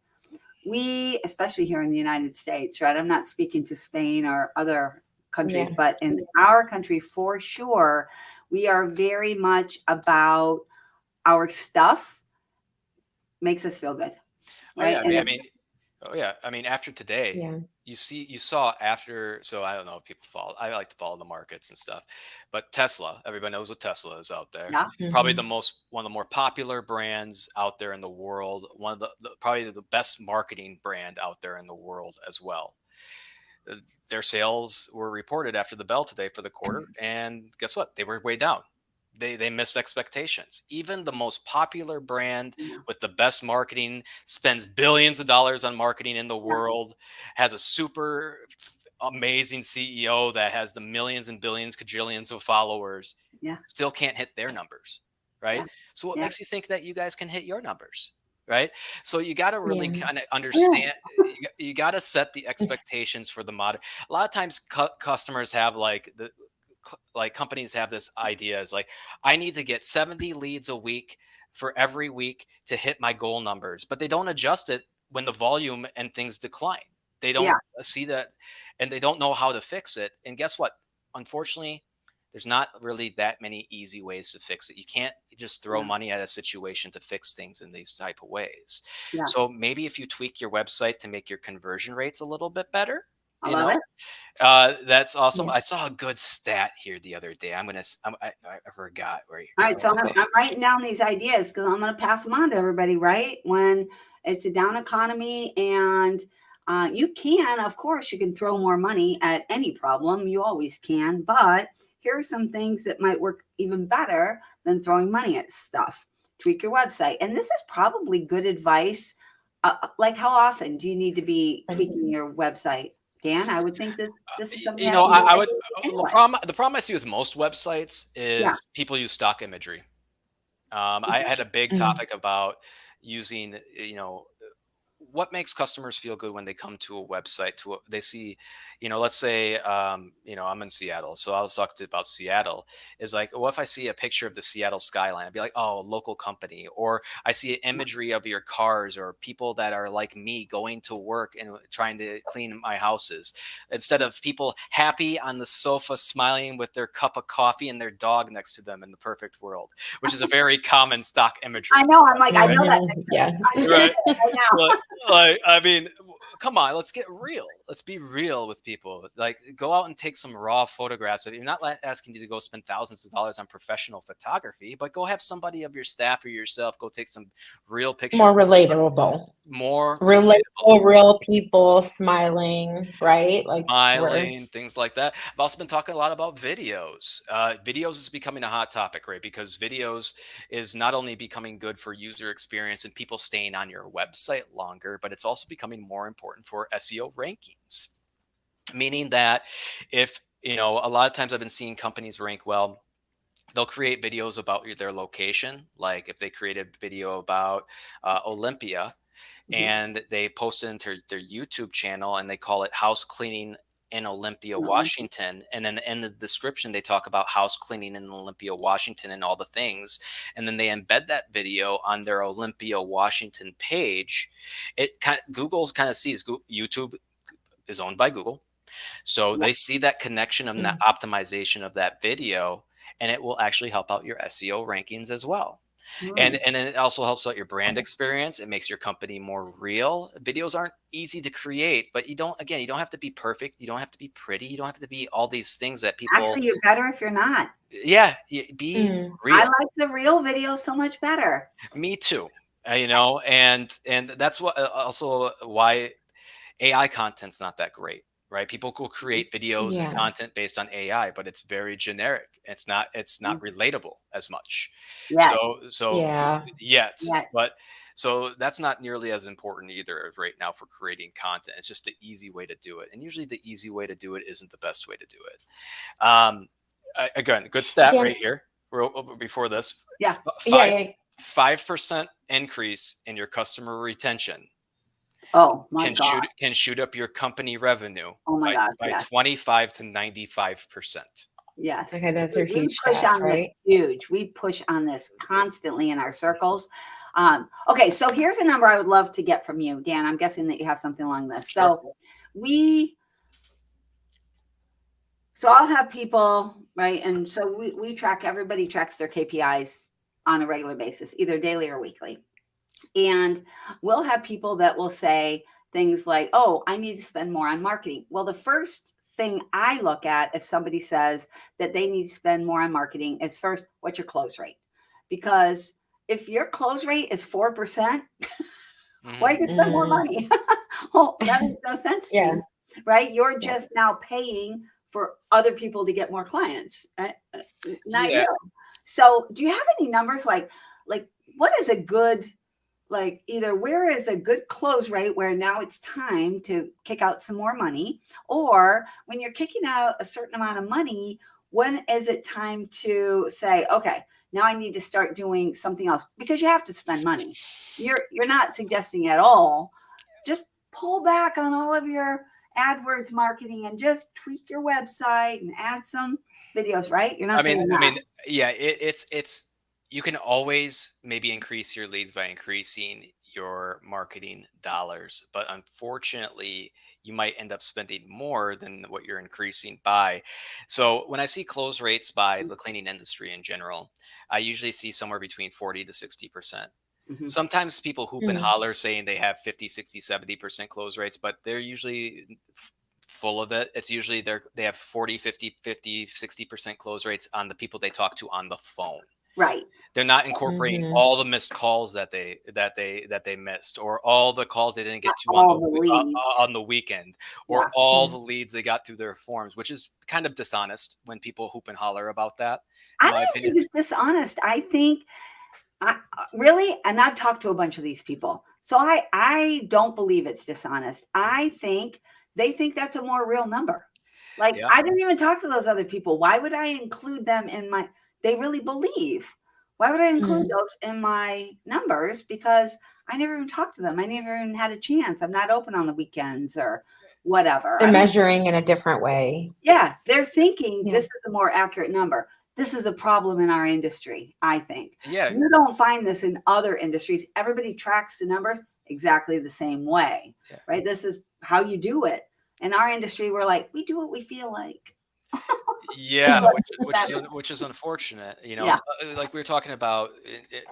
A: We, especially here in the United States, right? I'm not speaking to Spain or other countries, but in our country, for sure, we are very much about our stuff makes us feel good. Right.
B: I mean, after today, you saw after, so I don't know if people follow, I like to follow the markets and stuff, but Tesla, everybody knows what Tesla is out there.
A: Yeah.
B: Probably one of the more popular brands out there in the world, one of probably the best marketing brand out there in the world as well. Their sales were reported after the bell today for the quarter, and guess what? They were way down. They missed expectations. Even the most popular brand with the best marketing spends billions of dollars on marketing in the world, has a super amazing CEO that has the millions and billions, cajillions of followers, still can't hit their numbers, right? So what makes you think that you guys can hit your numbers? Right. So you got to really kind of understand, you got to set the expectations for the modern. A lot of times customers have like companies have this idea is like, I need to get 70 leads a week for every week to hit my goal numbers, but they don't adjust it when the volume and things decline. They don't see that, and they don't know how to fix it. And guess what? Unfortunately, there's not really that many easy ways to fix it. You can't just throw money at a situation to fix things in these type of ways. So maybe if you tweak your website to make your conversion rates a little bit better,
A: I love it.
B: That's awesome. I saw a good stat here the other day. I forgot where.
A: All right, so I'm writing down these ideas because I'm going to pass them on to everybody. Right, when it's a down economy, and you can, of course, you can throw more money at any problem. You always can, but here are some things that might work even better than throwing money at stuff. Tweak your website, and this is probably good advice. Like, how often do you need to be tweaking your website? Dan, I would think that this is something
B: I would. Anyway. The problem I see with most websites is people use stock imagery. I had a big topic about using, what makes customers feel good when they come to a website they see, let's say, I'm in Seattle, so I was talking about Seattle, is like, what if I see a picture of the Seattle skyline? I'd be like, oh, local company. Or I see imagery of your cars or people that are like me going to work and trying to clean my houses, instead of people happy on the sofa smiling with their cup of coffee and their dog next to them in the perfect world, which is a very common stock imagery.
A: I know. I'm like, I know that.
C: Yeah.
B: Right.
A: I know.
B: I mean, come on, let's get real. Let's be real with people. Like, go out and take some raw photographs. You're not asking you to go spend thousands of dollars on professional photography, but go have somebody of your staff or yourself go take some real pictures.
C: More relatable.
B: More
C: relatable, real people smiling, right? Like
B: smiling, things like that. I've also been talking a lot about videos. Videos is becoming a hot topic, right? Because videos is not only becoming good for user experience and people staying on your website longer, but it's also becoming more important for SEO rankings. Meaning that if, a lot of times I've been seeing companies rank well, they'll create videos about their location. Like if they create a video about Olympia, and they post it into their YouTube channel and they call it house cleaning in Olympia, Washington. And then in the description, they talk about house cleaning in Olympia, Washington and all the things. And then they embed that video on their Olympia, Washington page. Google kind of sees YouTube is owned by Google. So they see that connection and that optimization of that video, and it will actually help out your SEO rankings as well. And then it also helps out your brand experience. It makes your company more real. Videos aren't easy to create, but you don't have to be perfect. You don't have to be pretty. You don't have to be all these things that people.
A: Actually, you're better if you're not.
B: Yeah, be real.
A: I like the real video so much better.
B: Me too. And that's what also why AI content's not that great. Right? People will create videos and content based on AI, but it's very generic. It's not relatable as much.
A: Yeah.
B: But so that's not nearly as important either right now for creating content. It's just the easy way to do it. And usually the easy way to do it isn't the best way to do it. Again, good stat right here. Before this.
A: Yeah.
B: 5% increase in your customer retention.
A: Oh my God.
B: Can shoot up your company revenue by 25 to 95%.
A: Yes.
C: Okay, those are huge
A: stats, on
C: right?
A: This huge. We push on this constantly in our circles. Okay, so here's a number I would love to get from you, Dan. I'm guessing that you have something along this. So I'll have people, right? And so we track, everybody tracks their KPIs on a regular basis, either daily or weekly. And we'll have people that will say things like, oh, I need to spend more on marketing. Well, the first thing I look at if somebody says that they need to spend more on marketing is first, what's your close rate? Because if your close rate is 4%, why do you spend more money? Oh, that makes no sense to you, right? You're just now paying for other people to get more clients, right? Not you. So do you have any numbers like what is a good, like either where is a good close rate where now it's time to kick out some more money, or when you're kicking out a certain amount of money, when is it time to say, okay, now I need to start doing something else? Because you have to spend money. You're not suggesting at all, just pull back on all of your AdWords marketing and just tweak your website and add some videos, right? You're not saying that.
B: It's you can always maybe increase your leads by increasing your marketing dollars, but unfortunately you might end up spending more than what you're increasing by. So when I see close rates by the cleaning industry in general, I usually see somewhere between 40 to 60%. Sometimes people hoop and holler saying they have 50, 60, 70% close rates, but they're usually full of it. It's usually they have 40, 50, 60% close rates on the people they talk to on the phone.
A: Right.
B: They're not incorporating all the missed calls that they missed, or all the calls they didn't get to on the weekend, or all the leads they got through their forms, which is kind of dishonest when people hoop and holler about that.
A: I don't think it's dishonest. I think really, and I've talked to a bunch of these people, so I don't believe it's dishonest. I think they think that's a more real number. Like I didn't even talk to those other people. Why would I include them in my? They really believe Why would I include
C: Mhm.
A: those in my numbers? Because I never even talked to them. I never even had a chance. I'm not open on the weekends or whatever.
C: They're
A: I mean,
C: measuring in a different way.
A: yeah, they're thinking
C: Yeah.
A: this is a more accurate number. This is a problem in our industry, I think.
B: Yeah,
A: You don't find this in other industries. Everybody tracks the numbers exactly the same way,
B: yeah.
A: right? This is how you do it. In our industry, we're like, we do what we feel like.
B: Yeah,
A: That-
B: which is unfortunate. You know,
A: yeah,
B: like we were talking about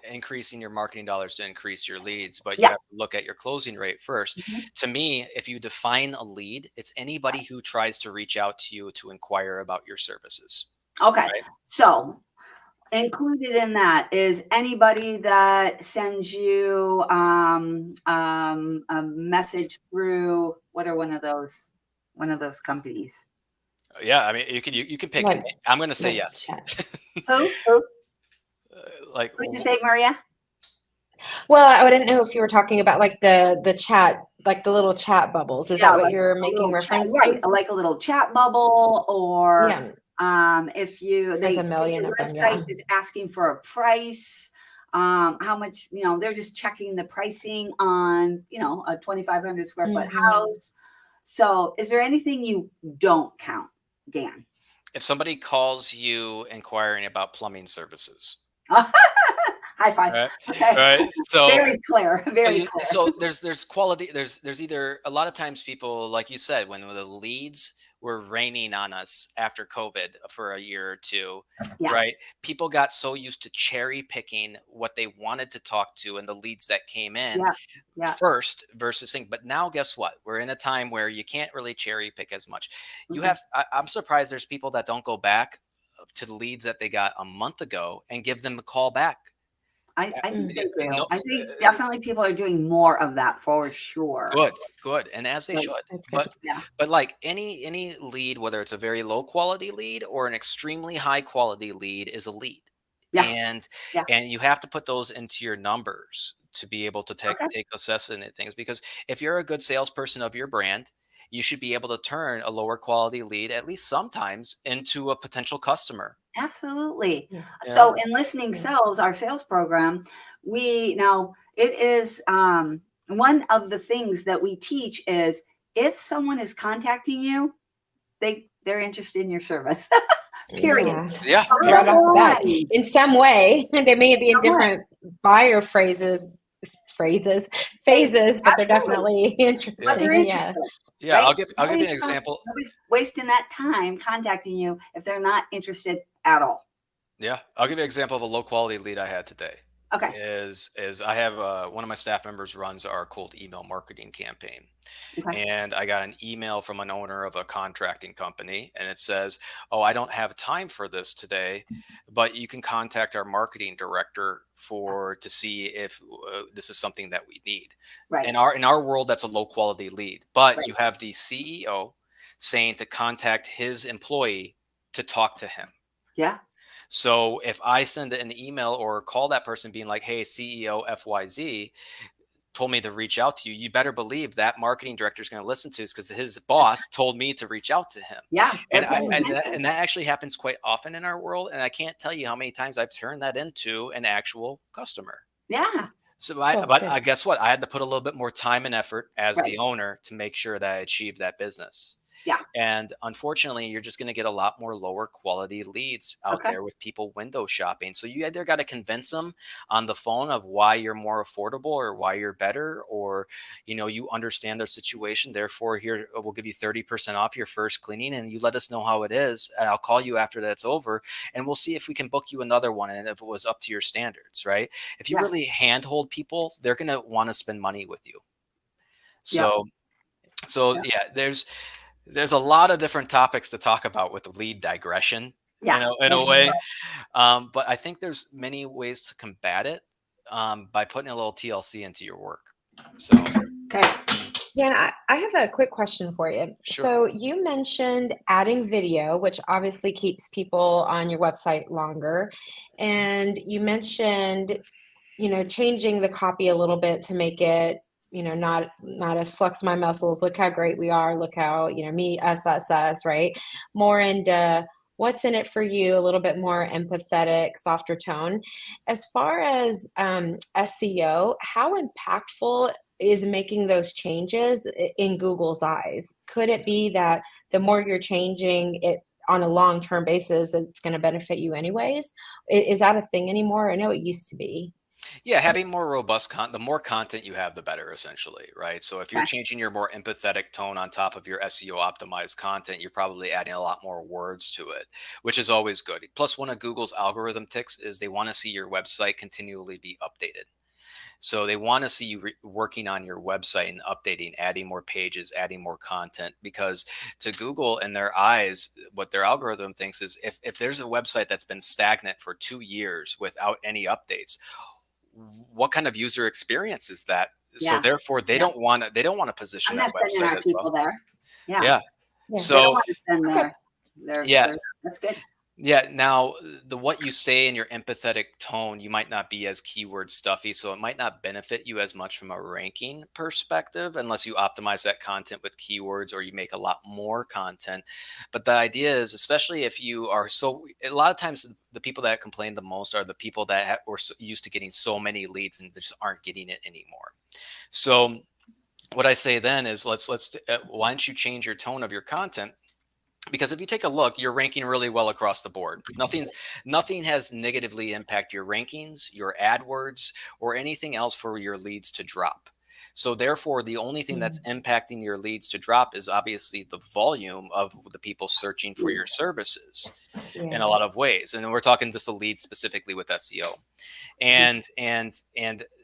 B: increasing your marketing dollars to increase your leads, but you
A: yeah.
B: have to look at your closing rate first.
A: Mhm.
B: To me, if you define a lead, it's anybody who tries to reach out to you to inquire about your services,
A: Okay.
B: right?
A: So included in that is anybody that sends you a message through what are one of those companies.
B: Yeah, I mean, you can pick.
C: Like,
B: I'm going to say
C: like
B: yes.
C: chat.
A: Who?
B: Like,
A: Who'd you say, Maria?
C: Well, I didn't know if you were talking about like the chat, like the little chat bubbles. Is
A: Yeah,
C: that what
A: like
C: you're
A: a
C: making
A: little chat,
C: reference
A: right?
C: to?
A: Like a little chat bubble, or
C: Yeah,
A: if you
C: there's
A: they
C: a
A: hit
C: million
A: your
C: of them.
A: website
C: Yeah.
A: is asking for a price, how much, they're just checking the pricing on, a 2,500 square foot
C: Hmm.
A: house. So, is there anything you don't count, Dan?
B: if somebody calls you inquiring about plumbing services,
A: High five.
B: right?
A: Okay,
B: Right. So
A: very clear,
B: So
A: very
B: you
A: clear.
B: so there's quality there's either a lot of times people like you said when the leads were raining on us after COVID for a year or two,
A: Yeah,
B: right? People got so used to cherry picking what they wanted to talk to and the leads that came in
A: yeah, yeah.
B: first versus thing. But now guess what? We're in a time where you can't really cherry pick as much.
A: Mm-mm.
B: I'm surprised there's people that don't go back to the leads that they got a month ago and give them a call back.
A: I think
C: Mm.
A: they do.
B: No,
A: I think definitely people are doing more of that for sure.
B: good, good, and as they
A: But
B: should.
C: That's good.
A: yeah,
B: But like any lead, whether it's a very low quality lead or an extremely high quality lead, is a lead,
A: yeah,
B: and
A: yeah.
B: you have to put those into your numbers to be able to
A: Okay.
B: take assessment and things. Because if you're a good salesperson of your brand, you should be able to turn a lower quality lead at least sometimes into a potential customer.
A: Absolutely.
C: Yeah.
B: You know,
A: So in listening
C: Yeah.
A: sales, our sales program, it is one of the things that we teach is if someone is contacting you, they're interested in your service. Period.
C: Yeah.
B: yeah,
C: Right off the
A: Bottom
C: bat,
A: line.
C: in some way, they may be in
A: Somewhat.
C: different buyer phrases,
A: Hey,
C: phases, but they're
A: absolutely.
C: definitely
A: But
B: yeah,
A: they're
C: interested. Yeah.
A: interested,
B: yeah.
A: right?
B: I'll give you an example.
A: Nobody's wasting that time contacting you if they're not interested at all.
B: Yeah, I'll give you an example of a low quality lead I had today.
A: Okay.
B: Is I have one of my staff members runs our cold email marketing campaign,
A: Okay.
B: and I got an email from an owner of a contracting company, and it says, "Oh, I don't have time for this today, but you can contact our marketing director for to see if this is something that we need."
A: Right.
B: In our world, that's a low quality lead, but
A: Right.
B: you have the CEO saying to contact his employee to talk to him.
A: Yeah.
B: So if I send an email or call that person being like, "Hey, CEO XYZ told me to reach out to you," you better believe that marketing director is going to listen to this because his boss told me to reach out to him.
A: Yeah.
B: And
A: They're paying attention.
B: that actually happens quite often in our world. And I can't tell you how many times I've turned that into an actual customer.
A: Yeah.
B: So
C: Cool.
B: but
C: Good.
B: I guess what? I had to put a little bit more time and effort as
A: Right.
B: the owner to make sure that I achieved that business.
A: Yeah.
B: And unfortunately, you're just going to get a lot more lower quality leads out
A: Okay.
B: there with people window shopping. So you either got to convince them on the phone of why you're more affordable or why you're better, or you understand their situation. Therefore, here we'll give you 30% off your first cleaning, and you let us know how it is. And I'll call you after that's over, and we'll see if we can book you another one, and if it was up to your standards, right? If you
A: Yeah.
B: really handhold people, they're going to want to spend money with you.
A: Yeah.
B: So
A: Yeah.
B: yeah, there's a lot of different topics to talk about with lead digression,
A: Yeah.
B: in a
A: That's
B: way.
A: right.
B: But I think there's many ways to combat it by putting a little TLC into your work. So,
A: Okay.
C: Yeah, and I have a quick question for you.
B: sure.
C: So you mentioned adding video, which obviously keeps people on your website longer. And you mentioned, changing the copy a little bit to make it, not as flex my muscles. Look how great we are. Look how, me, us, right? More into what's in it for you, a little bit more empathetic, softer tone. As far as SEO, how impactful is making those changes in Google's eyes? Could it be that the more you're changing it on a long-term basis, it's going to benefit you anyways? Is that a thing anymore? I know it used to be.
B: Yeah, having more robust the more content you have, the better, essentially, right? So if you're
A: Okay.
B: changing your more empathetic tone on top of your SEO optimized content, you're probably adding a lot more words to it, which is always good. Plus, one of Google's algorithm ticks is they want to see your website continually be updated. So they want to see you working on your website and updating, adding more pages, adding more content, because to Google in their eyes, what their algorithm thinks is if there's a website that's been stagnant for 2 years without any updates, what kind of user experience is that? So
A: Yeah.
B: therefore
A: Yeah.
B: they don't want to position
A: I'm
B: that
A: not sending
B: website
A: our
B: as well.
A: people there. Yeah.
B: Yeah.
C: Yeah.
A: They don't
B: So
A: want to send
C: Okay.
A: their
B: yeah,
A: search. That's good.
B: yeah. Now, the what you say in your empathetic tone, you might not be as keyword stuffy, so it might not benefit you as much from a ranking perspective unless you optimize that content with keywords or you make a lot more content. But the idea is, especially if you are a lot of times the people that complain the most are the people that were used to getting so many leads and just aren't getting it anymore. So what I say then is why don't you change your tone of your content, because if you take a look, you're ranking really well across the board. Nothing has negatively impact your rankings, your AdWords, or anything else for your leads to drop. So therefore, the only thing that's impacting your leads to drop is obviously the volume of the people searching for your services in a
C: Yeah.
B: lot of ways. And we're talking just the leads specifically with SEO. And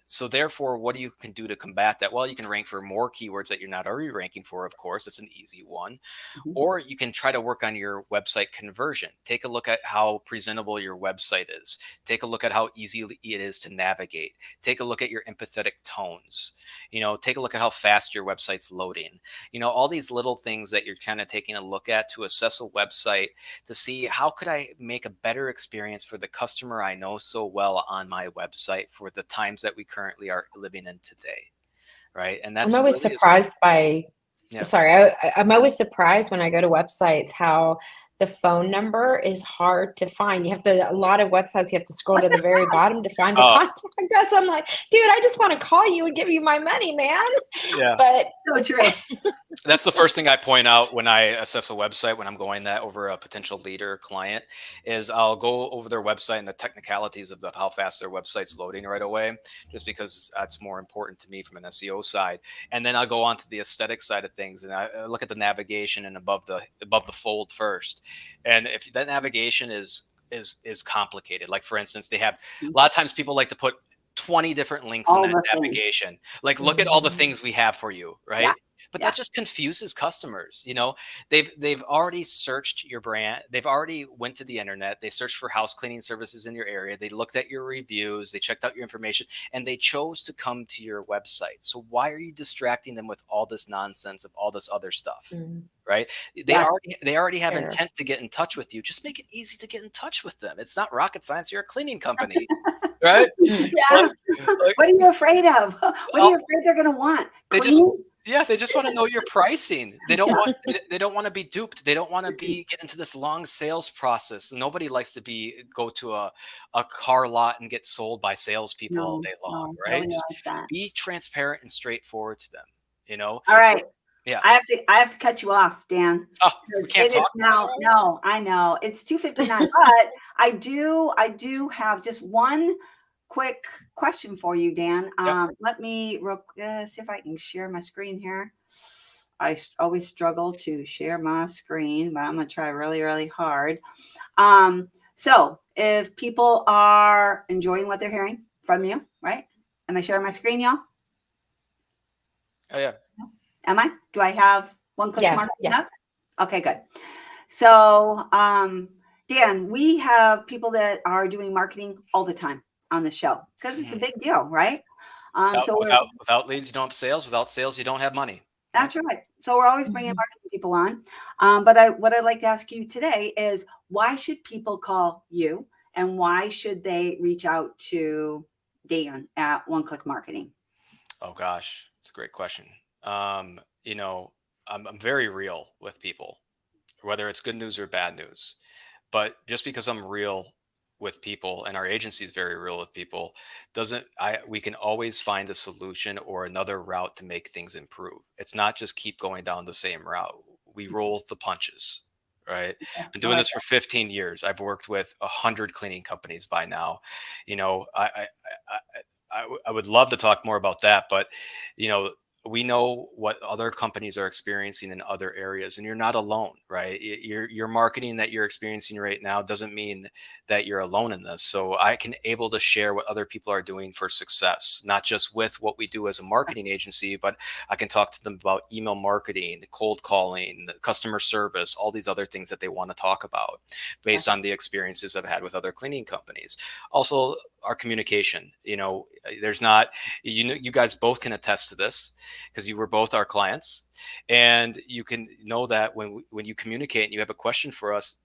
B: so therefore, what you can do to combat that? Well, you can rank for more keywords that you're not already ranking for, of course. It's an easy one.
A: Mhm.
B: Or you can try to work on your website conversion. Take a look at how presentable your website is. Take a look at how easy it is to navigate. Take a look at your empathetic tones. Take a look at how fast your website's loading. All these little things that you're kind of taking a look at to assess a website to see how could I make a better experience for the customer I know so well on my website for the times that we currently are living in today. Right. And
C: I'm
B: that's
C: always
B: really is,
C: surprised by
B: yeah.
C: sorry, I'm always surprised when I go to websites how the phone number is hard to find. A lot of websites, you have to scroll to the very bottom to find the
B: Oh,
C: contact us. I'm like, dude, I just want to call you and give you my money, man.
B: yeah.
C: But
A: So true.
B: That's the first thing I point out when I assess a website when I'm going that over a potential leader or client is I'll go over their website and the technicalities of how fast their website's loading right away, just because that's more important to me from an SEO side. And then I'll go on to the aesthetic side of things and I look at the navigation and above the fold first. And if that navigation is complicated, like for instance, they have a lot of times people like to put 20 different links in
A: All
B: that
A: the things.
B: navigation. Like, look at all the things we have for you,
A: Yeah.
B: right? But
A: Yeah.
B: that just confuses customers. They've already searched your brand. They've already went to the internet. They searched for house cleaning services in your area. They looked at your reviews. They checked out your information, and they chose to come to your website. So why are you distracting them with all this nonsense of all this other stuff? Right? They
A: Yes.
B: already have
C: Fair.
B: intent to get in touch with you. Just make it easy to get in touch with them. It's not rocket science. You're a cleaning company, right?
C: Mm.
A: Yeah.
B: Like,
A: What are you afraid of? What are
B: oh,
A: you afraid they're going to want?
B: they just
A: Clean?
B: they just want to know your pricing. They don't
A: Yeah.
B: want they don't want to be duped. They don't want to get into this long sales process. Nobody likes to go to a car lot and get sold by salespeople all
A: No,
B: day long,
A: no,
B: right?
A: nobody
B: Just
A: likes that.
B: be transparent and straightforward to them.
A: All right.
B: Yeah.
A: I have to cut you off, Dan,
B: Oh, we
A: because
B: can't
A: it is
B: talk about
A: now.
B: it.
A: No, I know it's 2:59, but I do have just one quick question for you, Dan.
B: Yeah.
A: Let me see if I can share my screen here. Always struggle to share my screen, but I'm gonna try really, really hard. So if people are enjoying what they're hearing from you, right? Am I sharing my screen, y'all?
B: Oh yeah.
A: Am I? Do I have one click
C: Yeah,
A: marketing
C: yeah.
A: up? Okay, good. So, Dan, we have people that are doing marketing all the time on the show because it's a big deal, right? So
B: Without leads, you don't have sales. Without sales, you don't have money. Right?
A: that's right. So we're always bringing
C: Mhm.
A: marketing people on. But what I'd like to ask you today is why should people call you and why should they reach out to Dan at One Click Marketing?
B: Oh gosh, it's a great question. I'm very real with people, whether it's good news or bad news. But just because I'm real with people and our agency is very real with people we can always find a solution or another route to make things improve. It's not just keep going down the same route. We roll the punches, right? Been doing this for 15 years. I've worked with 100 cleaning companies by now. You know, I would love to talk more about that, but you know, we know what other companies are experiencing in other areas, and you're not alone, right? Your marketing that you're experiencing right now doesn't mean that you're alone in this. So I can able to share what other people are doing for success, not just with what we do as a marketing agency, but I can talk to them about email marketing, cold calling, customer service, all these other things that they want to talk about based on the experiences I've had with other cleaning companies. Also, our communication, you know, there's not, you know, you guys both can attest to this because you were both our clients, and you can know that when you communicate and you have a question for us,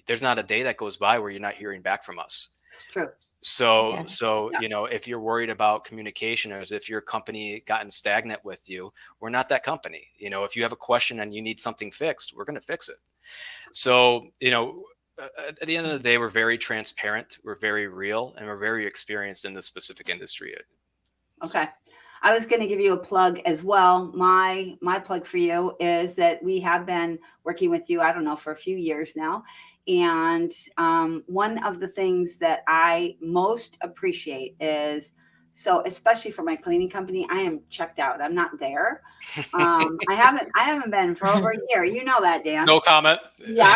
B: there's not a day that goes by where you're not hearing back from us.
A: It's true.
B: So you know, if you're worried about communication, or as if your company gotten stagnant with you, we're not that company. You know, if you have a question and you need something fixed, we're going to fix it. So, you know, at the end of the day, we're very transparent, we're very real, and we're very experienced in this specific industry.
A: Okay. I was going to give you a plug as well. My plug for you is that we have been working with you, I don't know, for a few years now. And one of the things that I most appreciate is, so especially for my cleaning company, I am checked out. I'm not there. I haven't been for over a year. You know that, Dan.
B: No comment.
A: Yeah.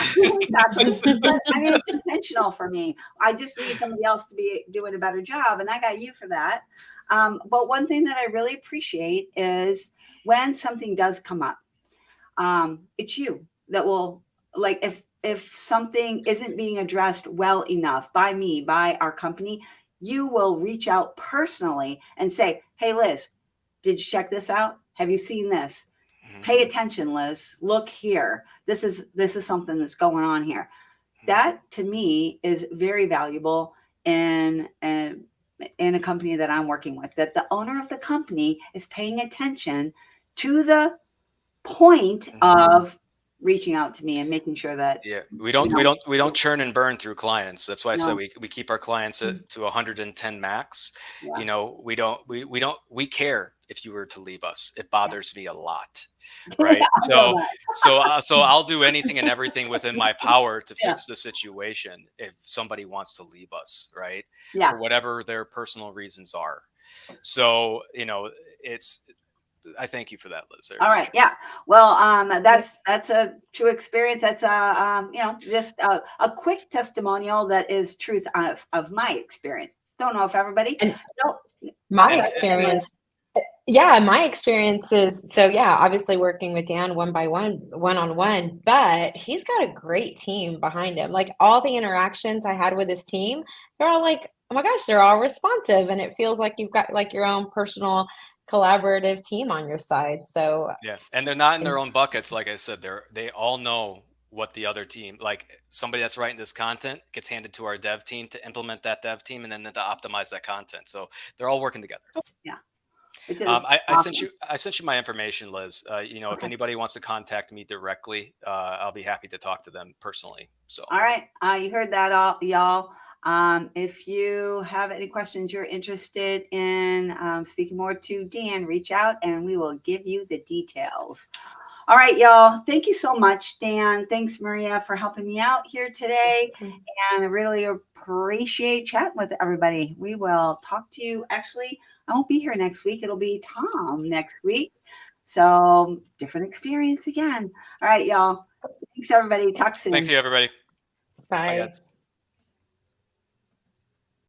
A: But, I mean, it's intentional for me. I just need somebody else to be doing a better job, and I got you for that. But one thing that I really appreciate is when something does come up, it's you that will, like, if something isn't being addressed well enough by me, by our company, you will reach out personally and say, hey, Liz, did you check this out? Have you seen this? Pay attention, Liz. Look here. This is something that's going on here. That to me is very valuable in a company that I'm working with, that the owner of the company is paying attention to the point of reaching out to me and making sure that
B: we don't churn and burn through clients. That's why I said we keep our clients to 110 max. You know, we care if you were to leave us. It bothers me a lot, right? So I'll do anything and everything within my power to fix the situation if somebody wants to leave us, right? For whatever their personal reasons are. So, you know, I thank you for that, Liz.
A: All right. Yeah. Well, that's a true experience. That's you know, just a quick testimonial that is truth of my experience. Don't know if everybody.
C: My experience. Yeah, my experience is, so yeah, obviously working with Dan one on one, but he's got a great team behind him. Like all the interactions I had with his team, they're all like, oh my gosh, they're all responsive, and it feels like you've got like your own personal collaborative team on your side. So
B: yeah, and they're not in their own buckets. Like I said, they all know what the other team, like somebody that's writing this content gets handed to our dev team to implement that dev team and then to optimize that content. So they're all working together.
A: Yeah.
B: I sent you my information, Liz. You know, if anybody wants to contact me directly, I'll be happy to talk to them personally. So
A: all right, you heard that, y'all. If you have any questions, you're interested in speaking more to Dan, reach out and we will give you the details. All right, y'all. Thank you so much, Dan. Thanks, Maria, for helping me out here today. And I really appreciate chatting with everybody. We will talk to you. Actually, I won't be here next week. It'll be Tom next week. So different experience again. All right, y'all. Thanks, everybody. Talk soon.
B: Thanks to you, everybody.
C: Bye.